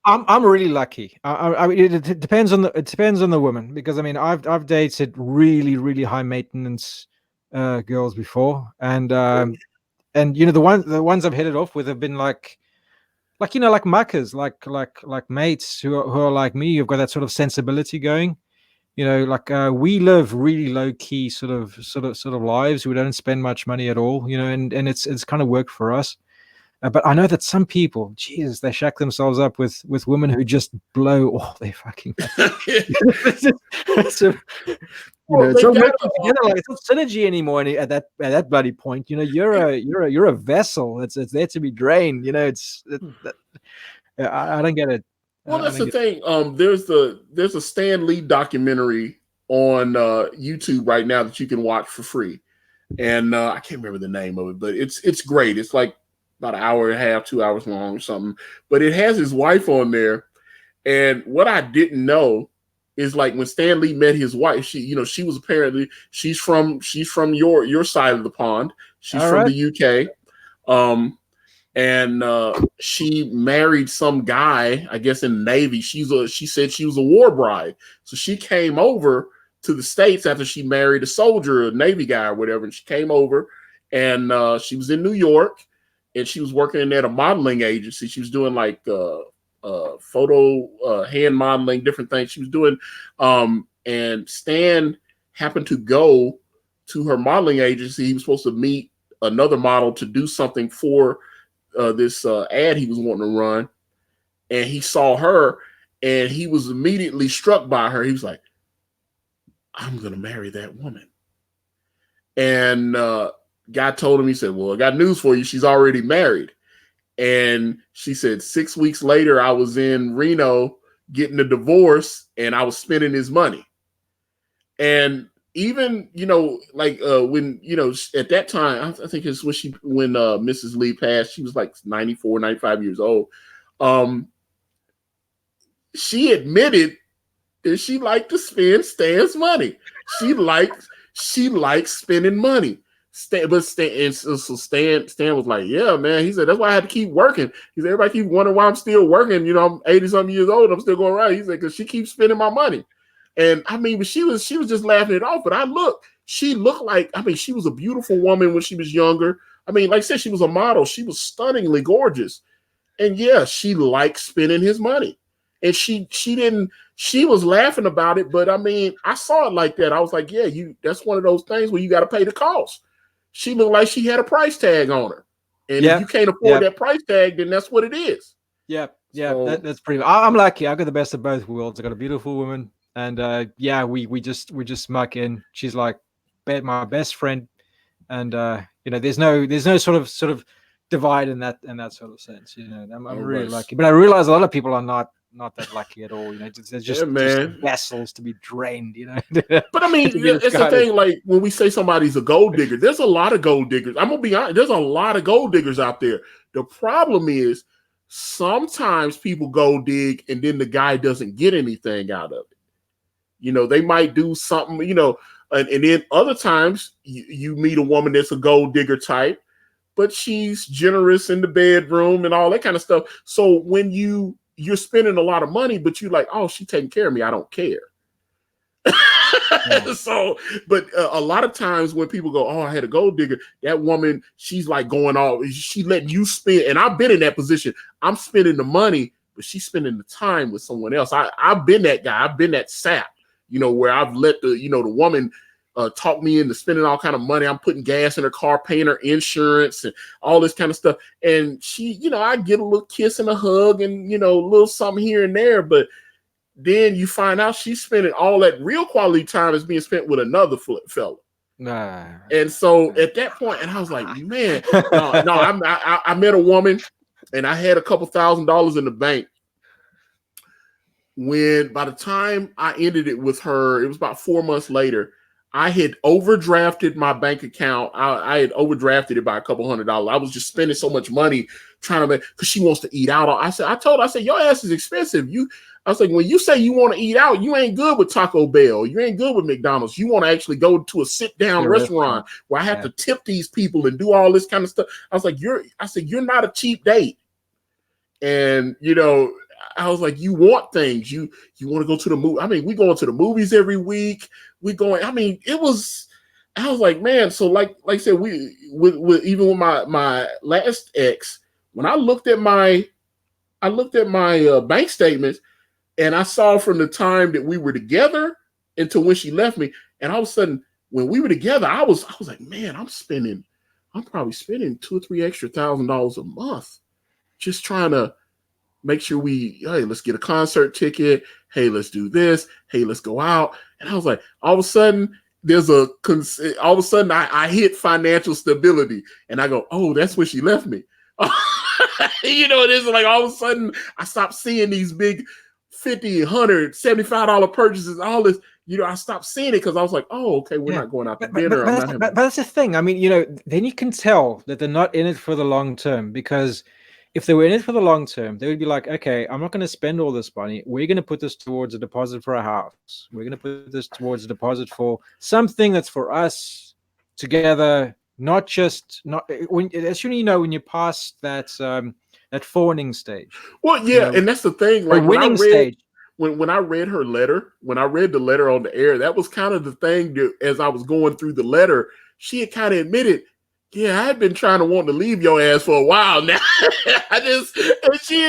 I'm really lucky. I mean, it depends on the woman, because I mean I've dated really, really high maintenance girls before, and the ones I've hit it off with have been like muckers, like mates who are like me, who've got that sort of sensibility going. We live really low key sort of lives. We don't spend much money at all, and it's kind of worked for us. But I know that some people, Jesus, they shack themselves up with women who just blow all their fucking. It's not working together. Like it's not synergy anymore. At that bloody point, you're a vessel. It's there to be drained. I don't get it. Well, that's the thing. There's a Stan Lee documentary on YouTube right now that you can watch for free, and I can't remember the name of it, but it's great. It's like about an hour and a half, 2 hours long or something. But it has his wife on there, and what I didn't know is like when Stan Lee met his wife, she was apparently she's from your side of the pond. She's from the UK. And she married some guy, I guess, in the Navy. She said she was a war bride. So she came over to the States after she married a soldier, a Navy guy or whatever. And she came over, and she was in New York, and she was working at a modeling agency. She was doing like photo, hand modeling, different things she was doing. And Stan happened to go to her modeling agency. He was supposed to meet another model to do something for this ad he was wanting to run, and he saw her, and he was immediately struck by her. He was like, I'm gonna marry that woman. And guy told him, he said, well, I got news for you, she's already married. And she said 6 weeks later, I was in Reno getting a divorce, and I was spending his money. And even, when, at that time, I think it's when Mrs. Lee passed, she was like 94, 95 years old. She admitted that she liked to spend Stan's money. She likes spending money. Stan was like, yeah, man. He said, that's why I had to keep working. He said, everybody keeps wondering why I'm still working. I'm 80-something years old. I'm still going around. He said, because she keeps spending my money. And I mean, but she was just laughing it off. But she looked like, she was a beautiful woman when she was younger. I mean, like I said, she was a model. She was stunningly gorgeous. And yeah, she liked spending his money. And she was laughing about it. But I mean, I saw it like that. I was like, yeah, that's one of those things where you got to pay the cost. She looked like she had a price tag on her. And if you can't afford that price tag, then that's what it is. Yeah. Yeah. So, that's pretty, I'm lucky. I got the best of both worlds. I got a beautiful woman. And we just muck in. She's like my best friend, and there's no sort of divide in that sort of sense. I'm really lucky, but I realize a lot of people are not that lucky at all. They're just vessels to be drained. But I mean, it's the thing. Like when we say somebody's a gold digger, there's a lot of gold diggers. I'm gonna be honest. There's a lot of gold diggers out there. The problem is Sometimes people gold dig and then the guy doesn't get anything out of it. They might do something, and then other times you meet a woman that's a gold digger type, but she's generous in the bedroom and all that kind of stuff. So when you're spending a lot of money, but you're like, oh, she's taking care of me, I don't care. Yeah. So, but a lot of times when people go, oh, I had a gold digger, that woman, she's like going all, she letting you spend. And I've been in that position. I'm spending the money, but she's spending the time with someone else. I've been that guy. I've been that sap, where I've let the woman talk me into spending all kind of money. I'm putting gas in her car, paying her insurance and all this kind of stuff. And she, I get a little kiss and a hug and, a little something here and there, but then you find out she's spending all that real quality time is being spent with another fella. Nah. And so at that point, and I was like, man, no, I met a woman and I had a couple $1,000s in the bank. When by the time I ended it with her, it was about 4 months later, I had overdrafted my bank account. I had overdrafted it by a couple $100s. I was just spending so much money trying to make, because she wants to eat out. I told her, your ass is expensive. I was like, when you say you want to eat out, you ain't good with Taco Bell. You ain't good with McDonald's. You want to actually go to a sit-down restaurant where I have to tip these people and do all this kind of stuff. I was like, you're not a cheap date. And, I was like, you want things. You want to go to the movie. I mean, we going to the movies every week. I was like, man, so like I said, even with my last ex, when I looked at my bank statements, and I saw from the time that we were together until when she left me, and all of a sudden, when we were together, I was like, man, I'm probably spending $2,000 or $3,000 extra a month, just trying to make sure hey, let's get a concert ticket. Hey, let's do this. Hey, let's go out. And I was like, all of a sudden, I hit financial stability, and I go, oh, that's when she left me. It is like all of a sudden I stopped seeing these big $50, $100, $75 purchases, all this, I stopped seeing it because I was like, oh, okay, we're not going out to dinner. But that's the thing. I mean, then you can tell that they're not in it for the long term, because if they were in it for the long term, they would be like, okay, I'm not going to spend all this money. We're going to put this towards a deposit for a house. We're going to put this towards a deposit for something that's for us together, not when, as soon as when you're past that fawning stage. Well, yeah, and that's the thing. Like winning stage. When I read her letter, when I read the letter on the air, that was kind of the thing that as I was going through the letter, she had kind of admitted, yeah, I had been trying to want to leave your ass for a while now. She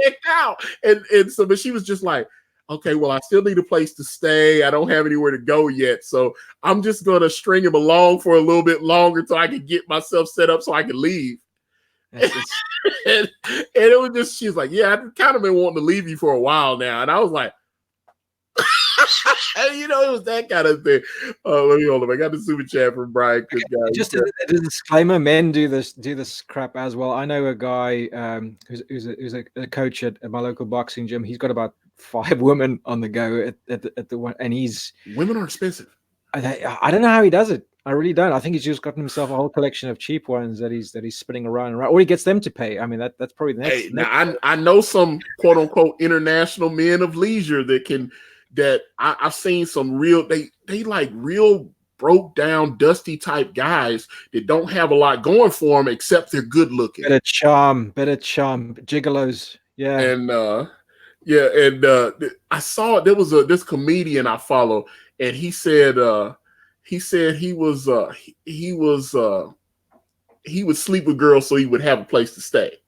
checked out. And so, but she was just like, okay, well, I still need a place to stay. I don't have anywhere to go yet. So I'm just going to string him along for a little bit longer so I can get myself set up so I can leave. And it was just, she's like, yeah, I've kind of been wanting to leave you for a while now. And I was like, it was that kind of thing. Let me hold on. I got the super chat from Brian. Just a disclaimer: men do this crap as well. I know a guy who's a coach at my local boxing gym. He's got about 5 women on the go at the one, and women are expensive. I don't know how he does it. I really don't. I think he's just gotten himself a whole collection of cheap ones that he's spinning around and around, or he gets them to pay. I mean, that's probably the next. Now I know some quote unquote international men of leisure that I've seen some real, they like real broke down, dusty type guys that don't have a lot going for them except they're good looking. Better charm, gigolos. Yeah. And I saw there was this comedian I follow, and he said he would sleep with girls so he would have a place to stay.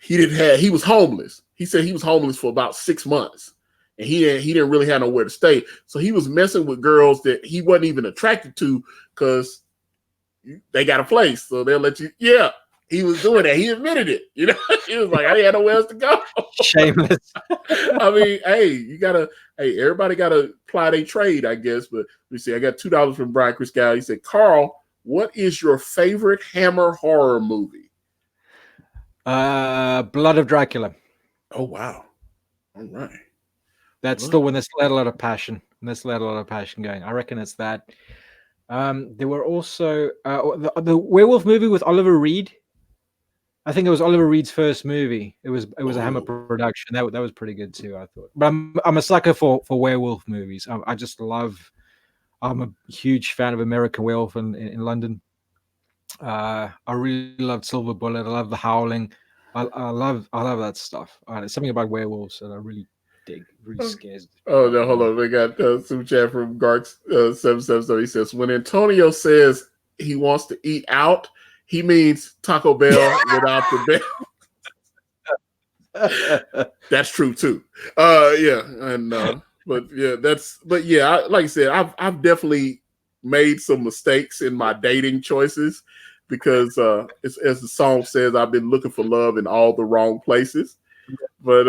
He was homeless. He said he was homeless for about 6 months. And he didn't really have nowhere to stay. So he was messing with girls that he wasn't even attracted to because they got a place. So they'll let you, yeah, he was doing that. He admitted it. He was like, I didn't have nowhere else to go. Shameless. I mean, everybody got to apply their trade, I guess. But let me see. I got $2 from Brian Chris Guy. He said, Carl, what is your favorite Hammer horror movie? Blood of Dracula. Oh, wow. All right. That's the one that's let a lot of passion. Going. I reckon it's that. There were also the werewolf movie with Oliver Reed. I think it was Oliver Reed's first movie. It was a Hammer Oh, production. That was pretty good too, I thought. But I'm a sucker for werewolf movies. I just love. I'm a huge fan of American Werewolf in London. I really loved Silver Bullet. I love The Howling. I love that stuff. There's something about werewolves that I really dig. It really scares the oh crap no, out of hold me. on. We got super chat from Gark 777. He says when Antonio says he wants to eat out, he means Taco Bell without the bell. That's true too. Yeah, and but yeah, like I said, I've definitely made some mistakes in my dating choices because as the song says, I've been looking for love in all the wrong places. But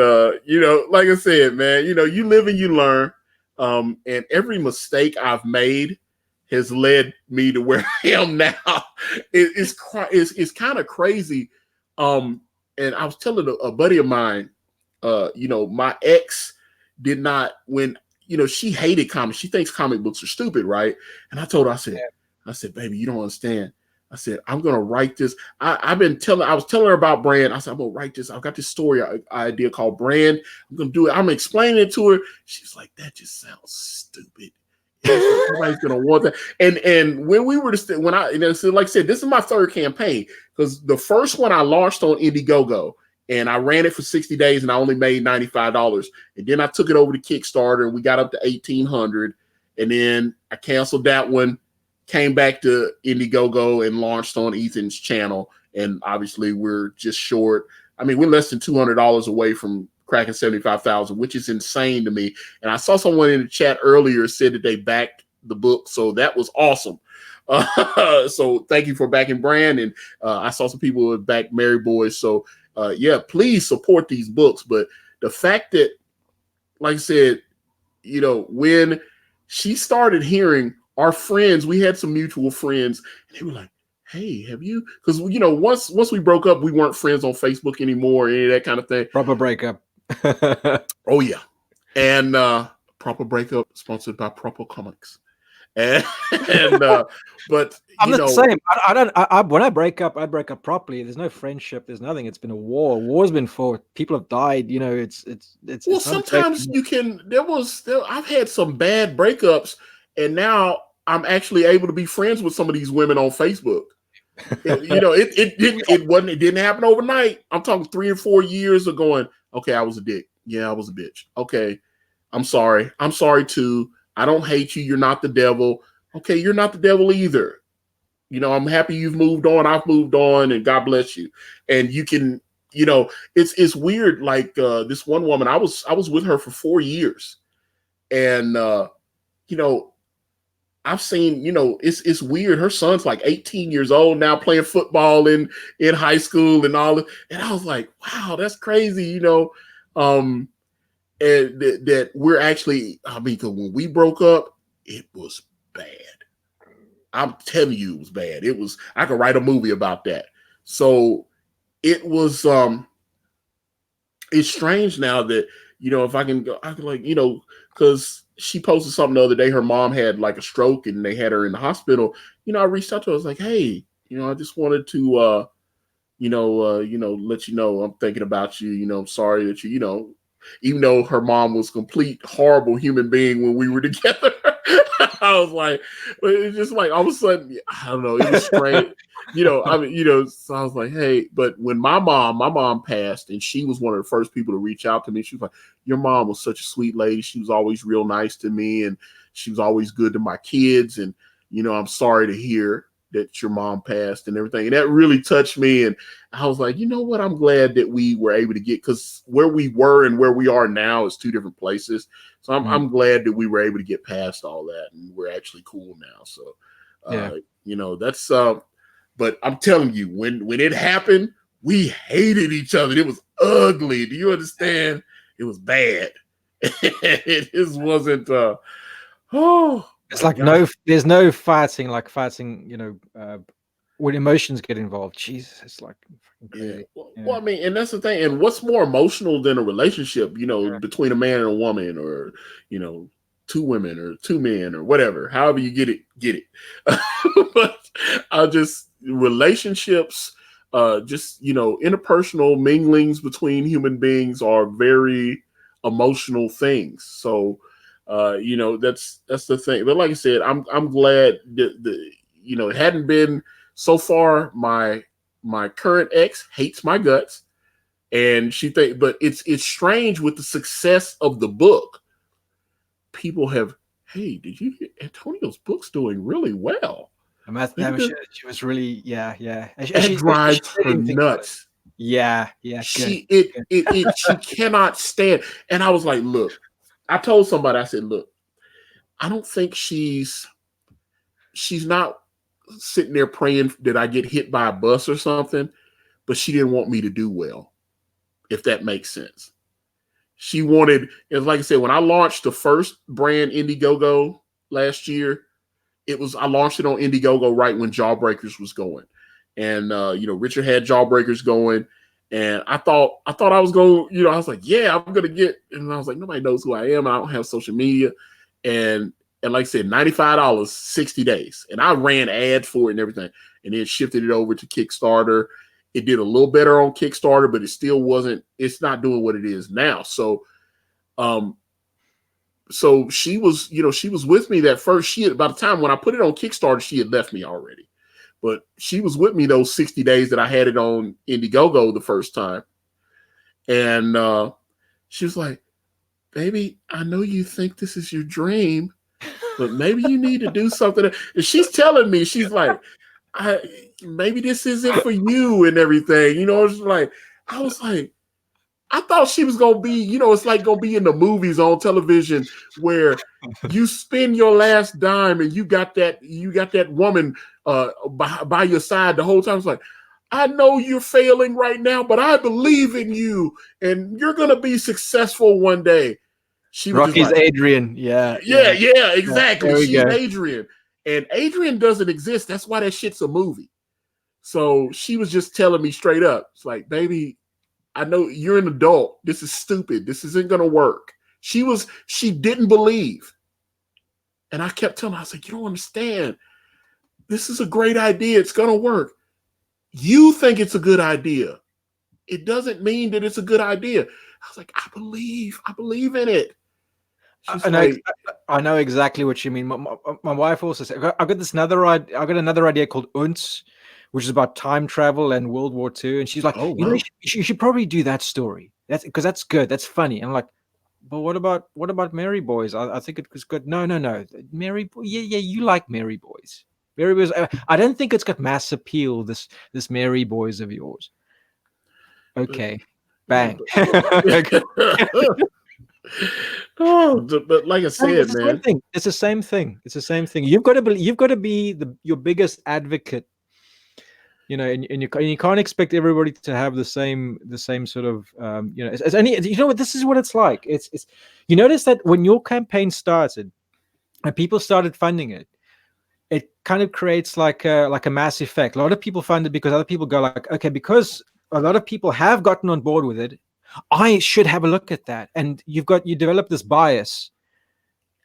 like I said, man, you live and you learn. And every mistake I've made has led me to where I am now. It's kind of crazy. And I was telling a buddy of mine, my ex did not when she hated comics. She thinks comic books are stupid, right? And I told her, I said, baby, you don't understand. I said, I'm gonna write this. I was telling her about Brand. I said, I'm gonna write this. I've got this story idea called Brand. I'm gonna do it. I'm explaining it to her. She's like, that just sounds stupid. Nobody's gonna want that. And when we were so like I said, this is my third campaign because the first one I launched on Indiegogo and I ran it for 60 days and I only made $95. And then I took it over to Kickstarter and we got up to 1,800. And then I canceled that one, came back to Indiegogo and launched on Ethan's channel. And obviously we're just short. I mean, we're less than $200 away from cracking 75,000, which is insane to me. And I saw someone in the chat earlier said that they backed the book. So that was awesome. So thank you for backing Brand. And I saw some people who backed Mary Boys. So please support these books. But the fact that, like I said, when she started hearing our friends, we had some mutual friends, and they were like, hey, have you? Because, once we broke up, we weren't friends on Facebook anymore, any of that kind of thing. Proper breakup. Oh, yeah. And Proper Breakup, sponsored by Proper Comics. But I'm the same. I don't. When I break up properly. There's no friendship. There's nothing. It's been a war. War's been fought. People have died. Well, sometimes you can. I've had some bad breakups, and now I'm actually able to be friends with some of these women on Facebook. It didn't happen overnight. I'm talking 3 or 4 years of going, okay, I was a dick. Yeah, I was a bitch. Okay, I'm sorry. I'm sorry too. I don't hate you. You're not the devil. Okay, you're not the devil either. I'm happy you've moved on. I've moved on, and God bless you. And you can, it's weird. Like this one woman, I was with her for 4 years, and I've seen, it's weird. Her son's like 18 years old now, playing football in high school and all. And I was like, wow, that's crazy. And that we're actually, I mean, because when we broke up, it was bad. I'm telling you, it was bad. I could write a movie about that. So it was, it's strange now that, if I can go, I can because she posted something the other day. Her mom had like a stroke and they had her in the hospital. I reached out to her. I was like, hey, I just wanted to, let you know I'm thinking about you. I'm sorry that even though her mom was a complete horrible human being when we were together. I was like, but it's just like all of a sudden, I don't know, it was strange. So I was like, hey, but when my mom passed, and she was one of the first people to reach out to me. She was like, your mom was such a sweet lady. She was always real nice to me, and she was always good to my kids. And I'm sorry to hear that your mom passed and everything. And that really touched me. And I was like, you know what? I'm glad that we were able to get, because where we were and where we are now is two different places. So I'm glad that we were able to get past all that, and we're actually cool now. So, that's, but I'm telling you, when it happened, we hated each other. It was ugly. Do you understand? It was bad. It just wasn't, it's like there's no fighting when emotions get involved. Jesus, it's like crazy. Yeah. Well, I mean, and that's the thing. And what's more emotional than a relationship, between a man and a woman, or, two women or two men or whatever, however you get it. But relationships, just interpersonal minglings between human beings are very emotional things. So that's the thing. But like I said, I'm glad that it hadn't been so far. My current ex hates my guts, and but it's strange with the success of the book. People have, hey, did you hear Antonio's book's doing really well? She was really, yeah. And That she drives said her anything about it. nuts. Yeah, good. She cannot stand. And I was like, look, I told somebody, I said, look, I don't think she's not sitting there praying that I get hit by a bus or something, but she didn't want me to do well, if that makes sense. She wanted, it's like I said, when I launched the first brand Indiegogo last year, I launched it on Indiegogo right when Jawbreakers was going. And Richard had Jawbreakers going. And I thought I was going, I was like, yeah, I'm gonna get, and I was like, nobody knows who I am. I don't have social media. And like I said, $95, 60 days. And I ran ads for it and everything. And then shifted it over to Kickstarter. It did a little better on Kickstarter, but it still wasn't, it's not doing what it is now. So she was, she was with me that first. By the time when I put it on Kickstarter, she had left me already. But she was with me those 60 days that I had it on Indiegogo the first time. And she was like, baby, I know you think this is your dream, but maybe you need to do something. And she's telling me, she's like, maybe this isn't for you and everything. It's like, I was like, I thought she was gonna be, it's like gonna be in the movies on television where you spend your last dime and you got that woman by your side the whole time. It's like, I know you're failing right now, but I believe in you and you're gonna be successful one day. She was Rocky's like, Adrian. Yeah, exactly. Yeah, she's Adrian. And Adrian doesn't exist. That's why that shit's a movie. So she was just telling me straight up. It's like, baby, I know you're an adult. This is stupid. This isn't going to work. She didn't believe. And I kept telling her, I was like, you don't understand. This is a great idea. It's going to work. You think it's a good idea. It doesn't mean that it's a good idea. I was like, I believe in it. I know exactly what you mean. My wife also said, I got another idea called Unz, which is about time travel and World War II. And she's like, oh, wow. You should probably do that story. Because that's good. That's funny. And I'm like, but what about Mary Boys? I think it was good. No. Mary Boy. Yeah, you like Mary Boys. Mary Boys. I don't think it's got mass appeal, this Mary Boys of yours. Okay. Bang. Oh, but like I said, it's the same thing. It's the same thing. You've got to be your biggest advocate. And you can't expect everybody to have the same sort of as any. This is what it's like. It's you notice that when your campaign started and people started funding it, it kind of creates like a mass effect. A lot of people fund it because other people go like, okay, because a lot of people have gotten on board with it, I should have a look at that. And you develop this bias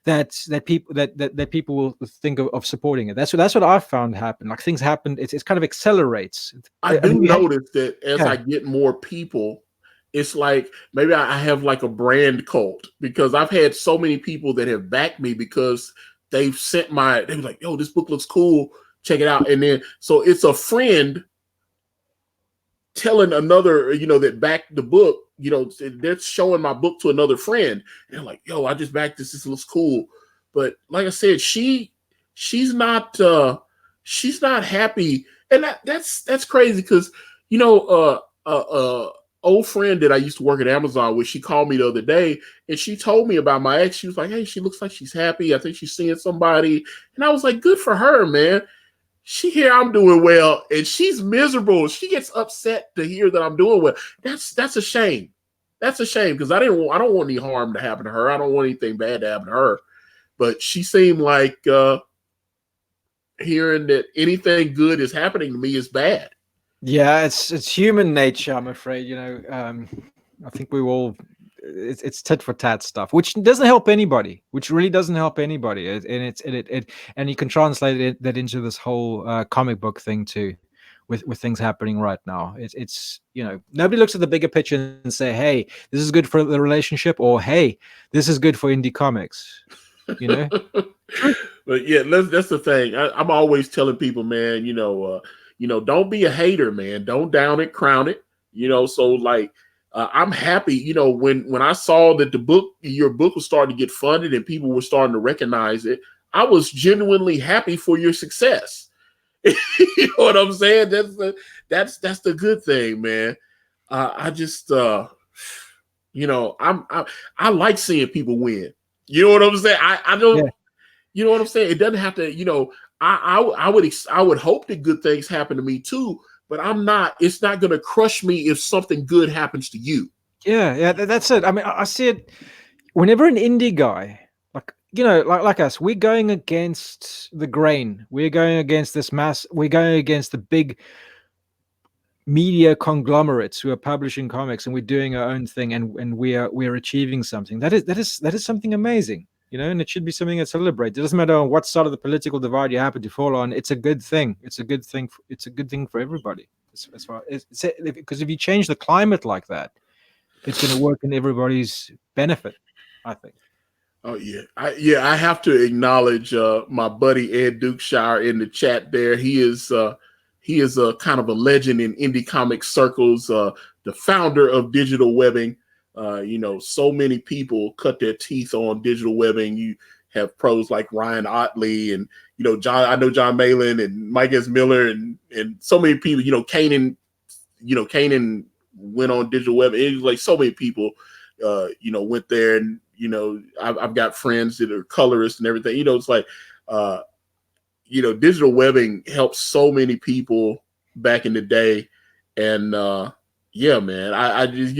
that people will think of supporting it. That's what I've found happen. Like things happen, it's kind of accelerates. I do notice that as I get more people, it's like maybe I have like a brand cult, because I've had so many people that have backed me because they've sent they were like, yo, this book looks cool, check it out. And then so it's a friend telling another, that backed the book, they're showing my book to another friend. And they're like, yo, I just backed this. This looks cool. But like I said, she's not happy. And that's crazy because, old friend that I used to work at Amazon with, she called me the other day and she told me about my ex. She was like, hey, she looks like she's happy. I think she's seeing somebody. And I was like, good for her, man. She hear I'm doing well and she's miserable. She gets upset to hear that I'm doing well. That's a shame. That's a shame because I don't want any harm to happen to her. I don't want anything bad to happen to her. But she seemed like hearing that anything good is happening to me is bad. Yeah, it's human nature, I'm afraid. I think we all it's tit for tat stuff, which doesn't help anybody, which really doesn't help anybody. And you can translate that into this whole comic book thing too, with things happening right now. It's nobody looks at the bigger picture and say, hey, this is good for the relationship, or hey, this is good for indie comics. But yeah, that's the thing. I'm always telling people, man, don't be a hater, man. Don't down it, crown it. So like I'm happy, when I saw that your book was starting to get funded and people were starting to recognize it, I was genuinely happy for your success. You know what I'm saying? That's the good thing, man. I just I like seeing people win. You know what I'm saying? I don't. Yeah. You know what I'm saying? It doesn't have to. I would hope that good things happen to me too, but I'm not. It's not going to crush me if something good happens to you. Yeah, that's it. I mean, I see it whenever an indie guy, like us, we're going against the grain. We're going against this mass. We're going against the big media conglomerates who are publishing comics, and we're doing our own thing, and we're achieving something. That is something amazing, and it should be something that's celebrated. It doesn't matter on what side of the political divide you happen to fall on. It's a good thing. It's a good thing. It's a good thing for everybody. As far as because if you change the climate like that, it's going to work in everybody's benefit, I think. Oh yeah, I have to acknowledge my buddy Ed Dukeshire in the chat there. He is a kind of a legend in indie comic circles, the founder of digital webbing. So many people cut their teeth on digital webbing. You have pros like Ryan Otley and I know John Malin and Mike S. Miller and so many people. Kanan went on digital webbing. It was like so many people, went there, and I've got friends that are colorists and everything. It's like digital webbing helped so many people back in the day. And yeah, man, I just,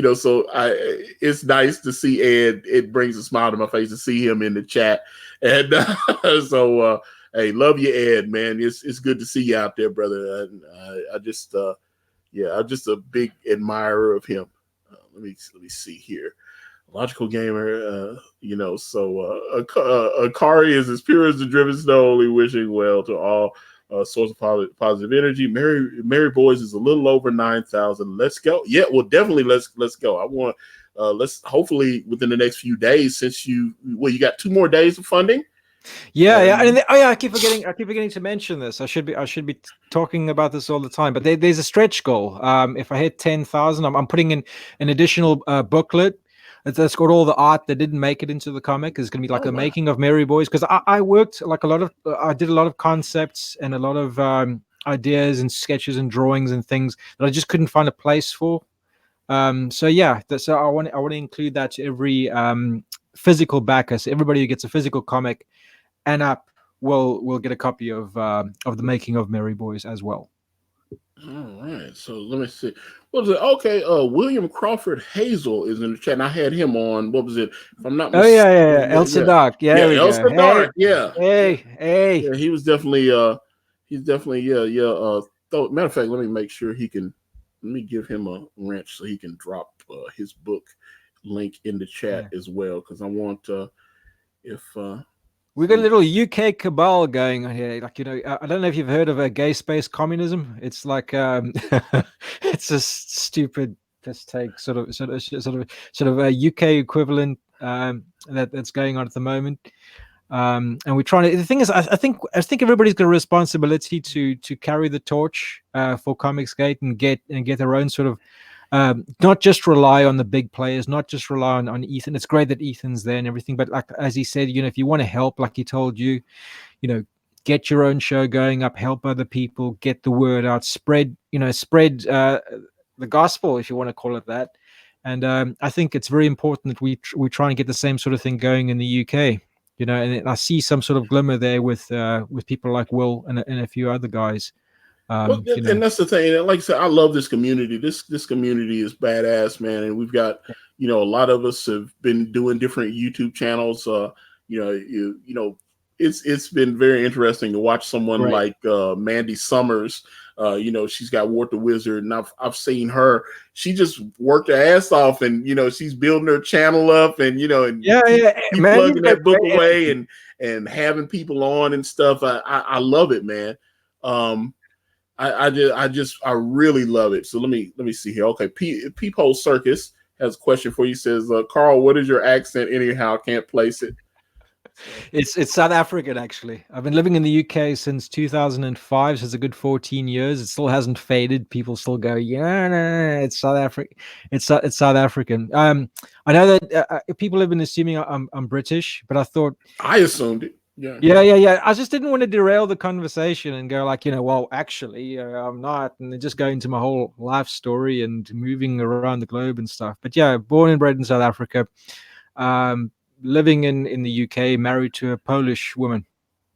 it's nice to see Ed. It brings a smile to my face to see him in the chat. And hey, love you, Ed, man. It's good to see you out there, brother. I'm just a big admirer of him. Let me see here. Logical gamer, Akari is as pure as the driven snow, only wishing well to all source of positive energy. Mary Boys is a little over 9,000. Let's go. Yeah, well, definitely let's go. I want let's hopefully within the next few days, since you got 2 more days of funding. Yeah, and I keep forgetting to mention this. I should be talking about this all the time. But there's a stretch goal. If I hit 10,000, I'm putting in an additional booklet that's got all the art that didn't make it into the comic. It's going to be like making of Mary Boys, because I worked like I did a lot of concepts and a lot of ideas and sketches and drawings and things that I just couldn't find a place for. So I want to include that to every physical backer. So everybody who gets a physical comic and up will get a copy of the making of Mary Boys as well. All right, so let me see. What was it? Okay, William Crawford Hazel is in the chat, and I had him on. What was it? If I'm not mistaken. Elsa Dark. Yeah, Elsa Dark. Yeah. Hey. Yeah, he was definitely. Matter of fact, let me make sure he can. Let me give him a wrench so he can drop his book link in the chat as well, because I want we got a little UK cabal going on here. Like, I don't know if you've heard of a gay space communism. It's like it's a stupid piss take sort of a UK equivalent that's going on at the moment. And we're trying to. The thing is, I think everybody's got a responsibility to carry the torch for Comicsgate and get their own sort of. Not just rely on the big players, not just rely on Ethan. It's great that Ethan's there and everything, but like as he said, if you want to help, like he told you, get your own show going up, help other people, get the word out, spread the gospel, if you want to call it that. And I think it's very important that we try and get the same sort of thing going in the UK. And I see some sort of glimmer there with people like Will and a few other guys. And that's the thing. Like I said, I love this community. This community is badass, man. And we've got, a lot of us have been doing different YouTube channels. It's been very interesting to watch someone like Mandy Summers. She's got Wart the Wizard, and I've seen her. She just worked her ass off, and she's building her channel up, and keep plugging that book away and having people on and stuff. I love it, man. I really love it. So let me see here. Okay, Peephole Circus has a question for you. Says, Carl, what is your accent anyhow? Can't place it. So. It's South African, actually. I've been living in the UK since 2005, so it's a good 14 years. It still hasn't faded. People still go, yeah, no, it's South African. It's South African. I know that people have been assuming I'm British, but I assumed it. Yeah. Yeah. I just didn't want to derail the conversation and go like, well, actually, I'm not, and then just go into my whole life story and moving around the globe and stuff. But yeah, born and bred in South Africa, living in the UK, married to a Polish woman.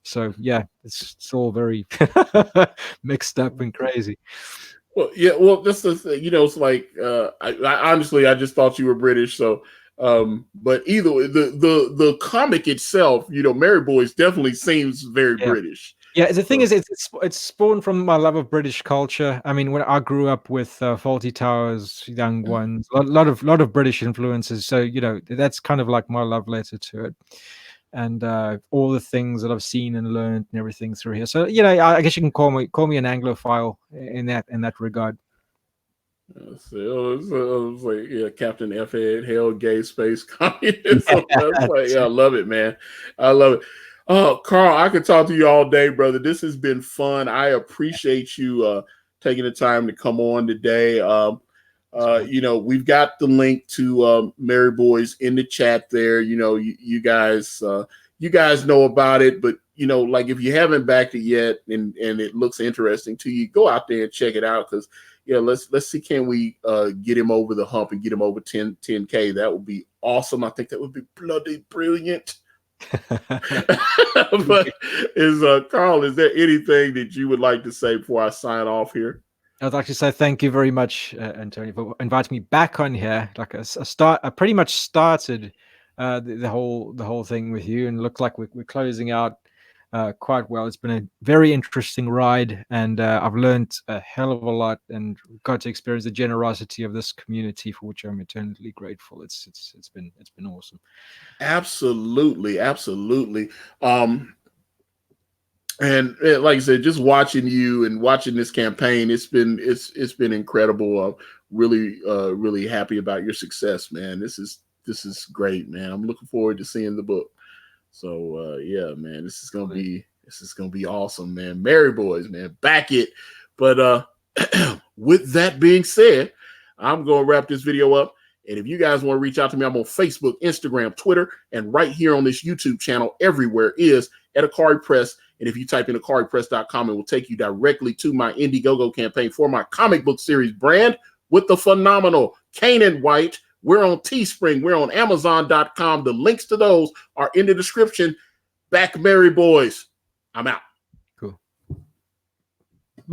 So yeah, it's all very mixed up and crazy. Well, yeah. Well, this is it's like I honestly I just thought you were British. So, but either way, the comic itself, Mary Boys definitely seems very British. Yeah, the thing is, it's spawned from my love of British culture. I mean, when I grew up with Fawlty Towers, Young Ones, a lot of British influences. So that's kind of like my love letter to it, and all the things that I've seen and learned and everything through here. So I guess you can call me an Anglophile in that regard. So it was like, Captain F-Head, Hell, Gay, Space, Communism. I love it, man. I love it. Oh, Carl, I could talk to you all day, brother. This has been fun. I appreciate you taking the time to come on today. We've got the link to Mary Boys in the chat there. You guys know about it, but like if you haven't backed it yet and it looks interesting to you, go out there and check it out because let's see, can we get him over the hump and get him over 10K? That would be awesome. I think that would be bloody brilliant. But Carl, is there anything that you would like to say before I sign off here? I'd like to say thank you very much, Antonio, for inviting me back on here. Like I pretty much started the whole thing with you, and it looked like we're closing out quite well. It's been a very interesting ride, and I've learned a hell of a lot, and got to experience the generosity of this community, for which I'm eternally grateful. It's been awesome. Absolutely. And like I said, just watching you and watching this campaign, it's been incredible. Really happy about your success, man. This is great, man. I'm looking forward to seeing the book. So yeah, man, this is gonna be awesome, man. Mary Boys, man, back it. But with that being said, I'm gonna wrap this video up. And if you guys want to reach out to me, I'm on Facebook, Instagram, Twitter, and right here on this YouTube channel, everywhere is at Akari Press. And if you type in akaripress.com, it will take you directly to my Indiegogo campaign for my comic book series brand with the phenomenal Kanan White. We're on Teespring. We're on Amazon.com. The links to those are in the description. Back Mary Boys. I'm out.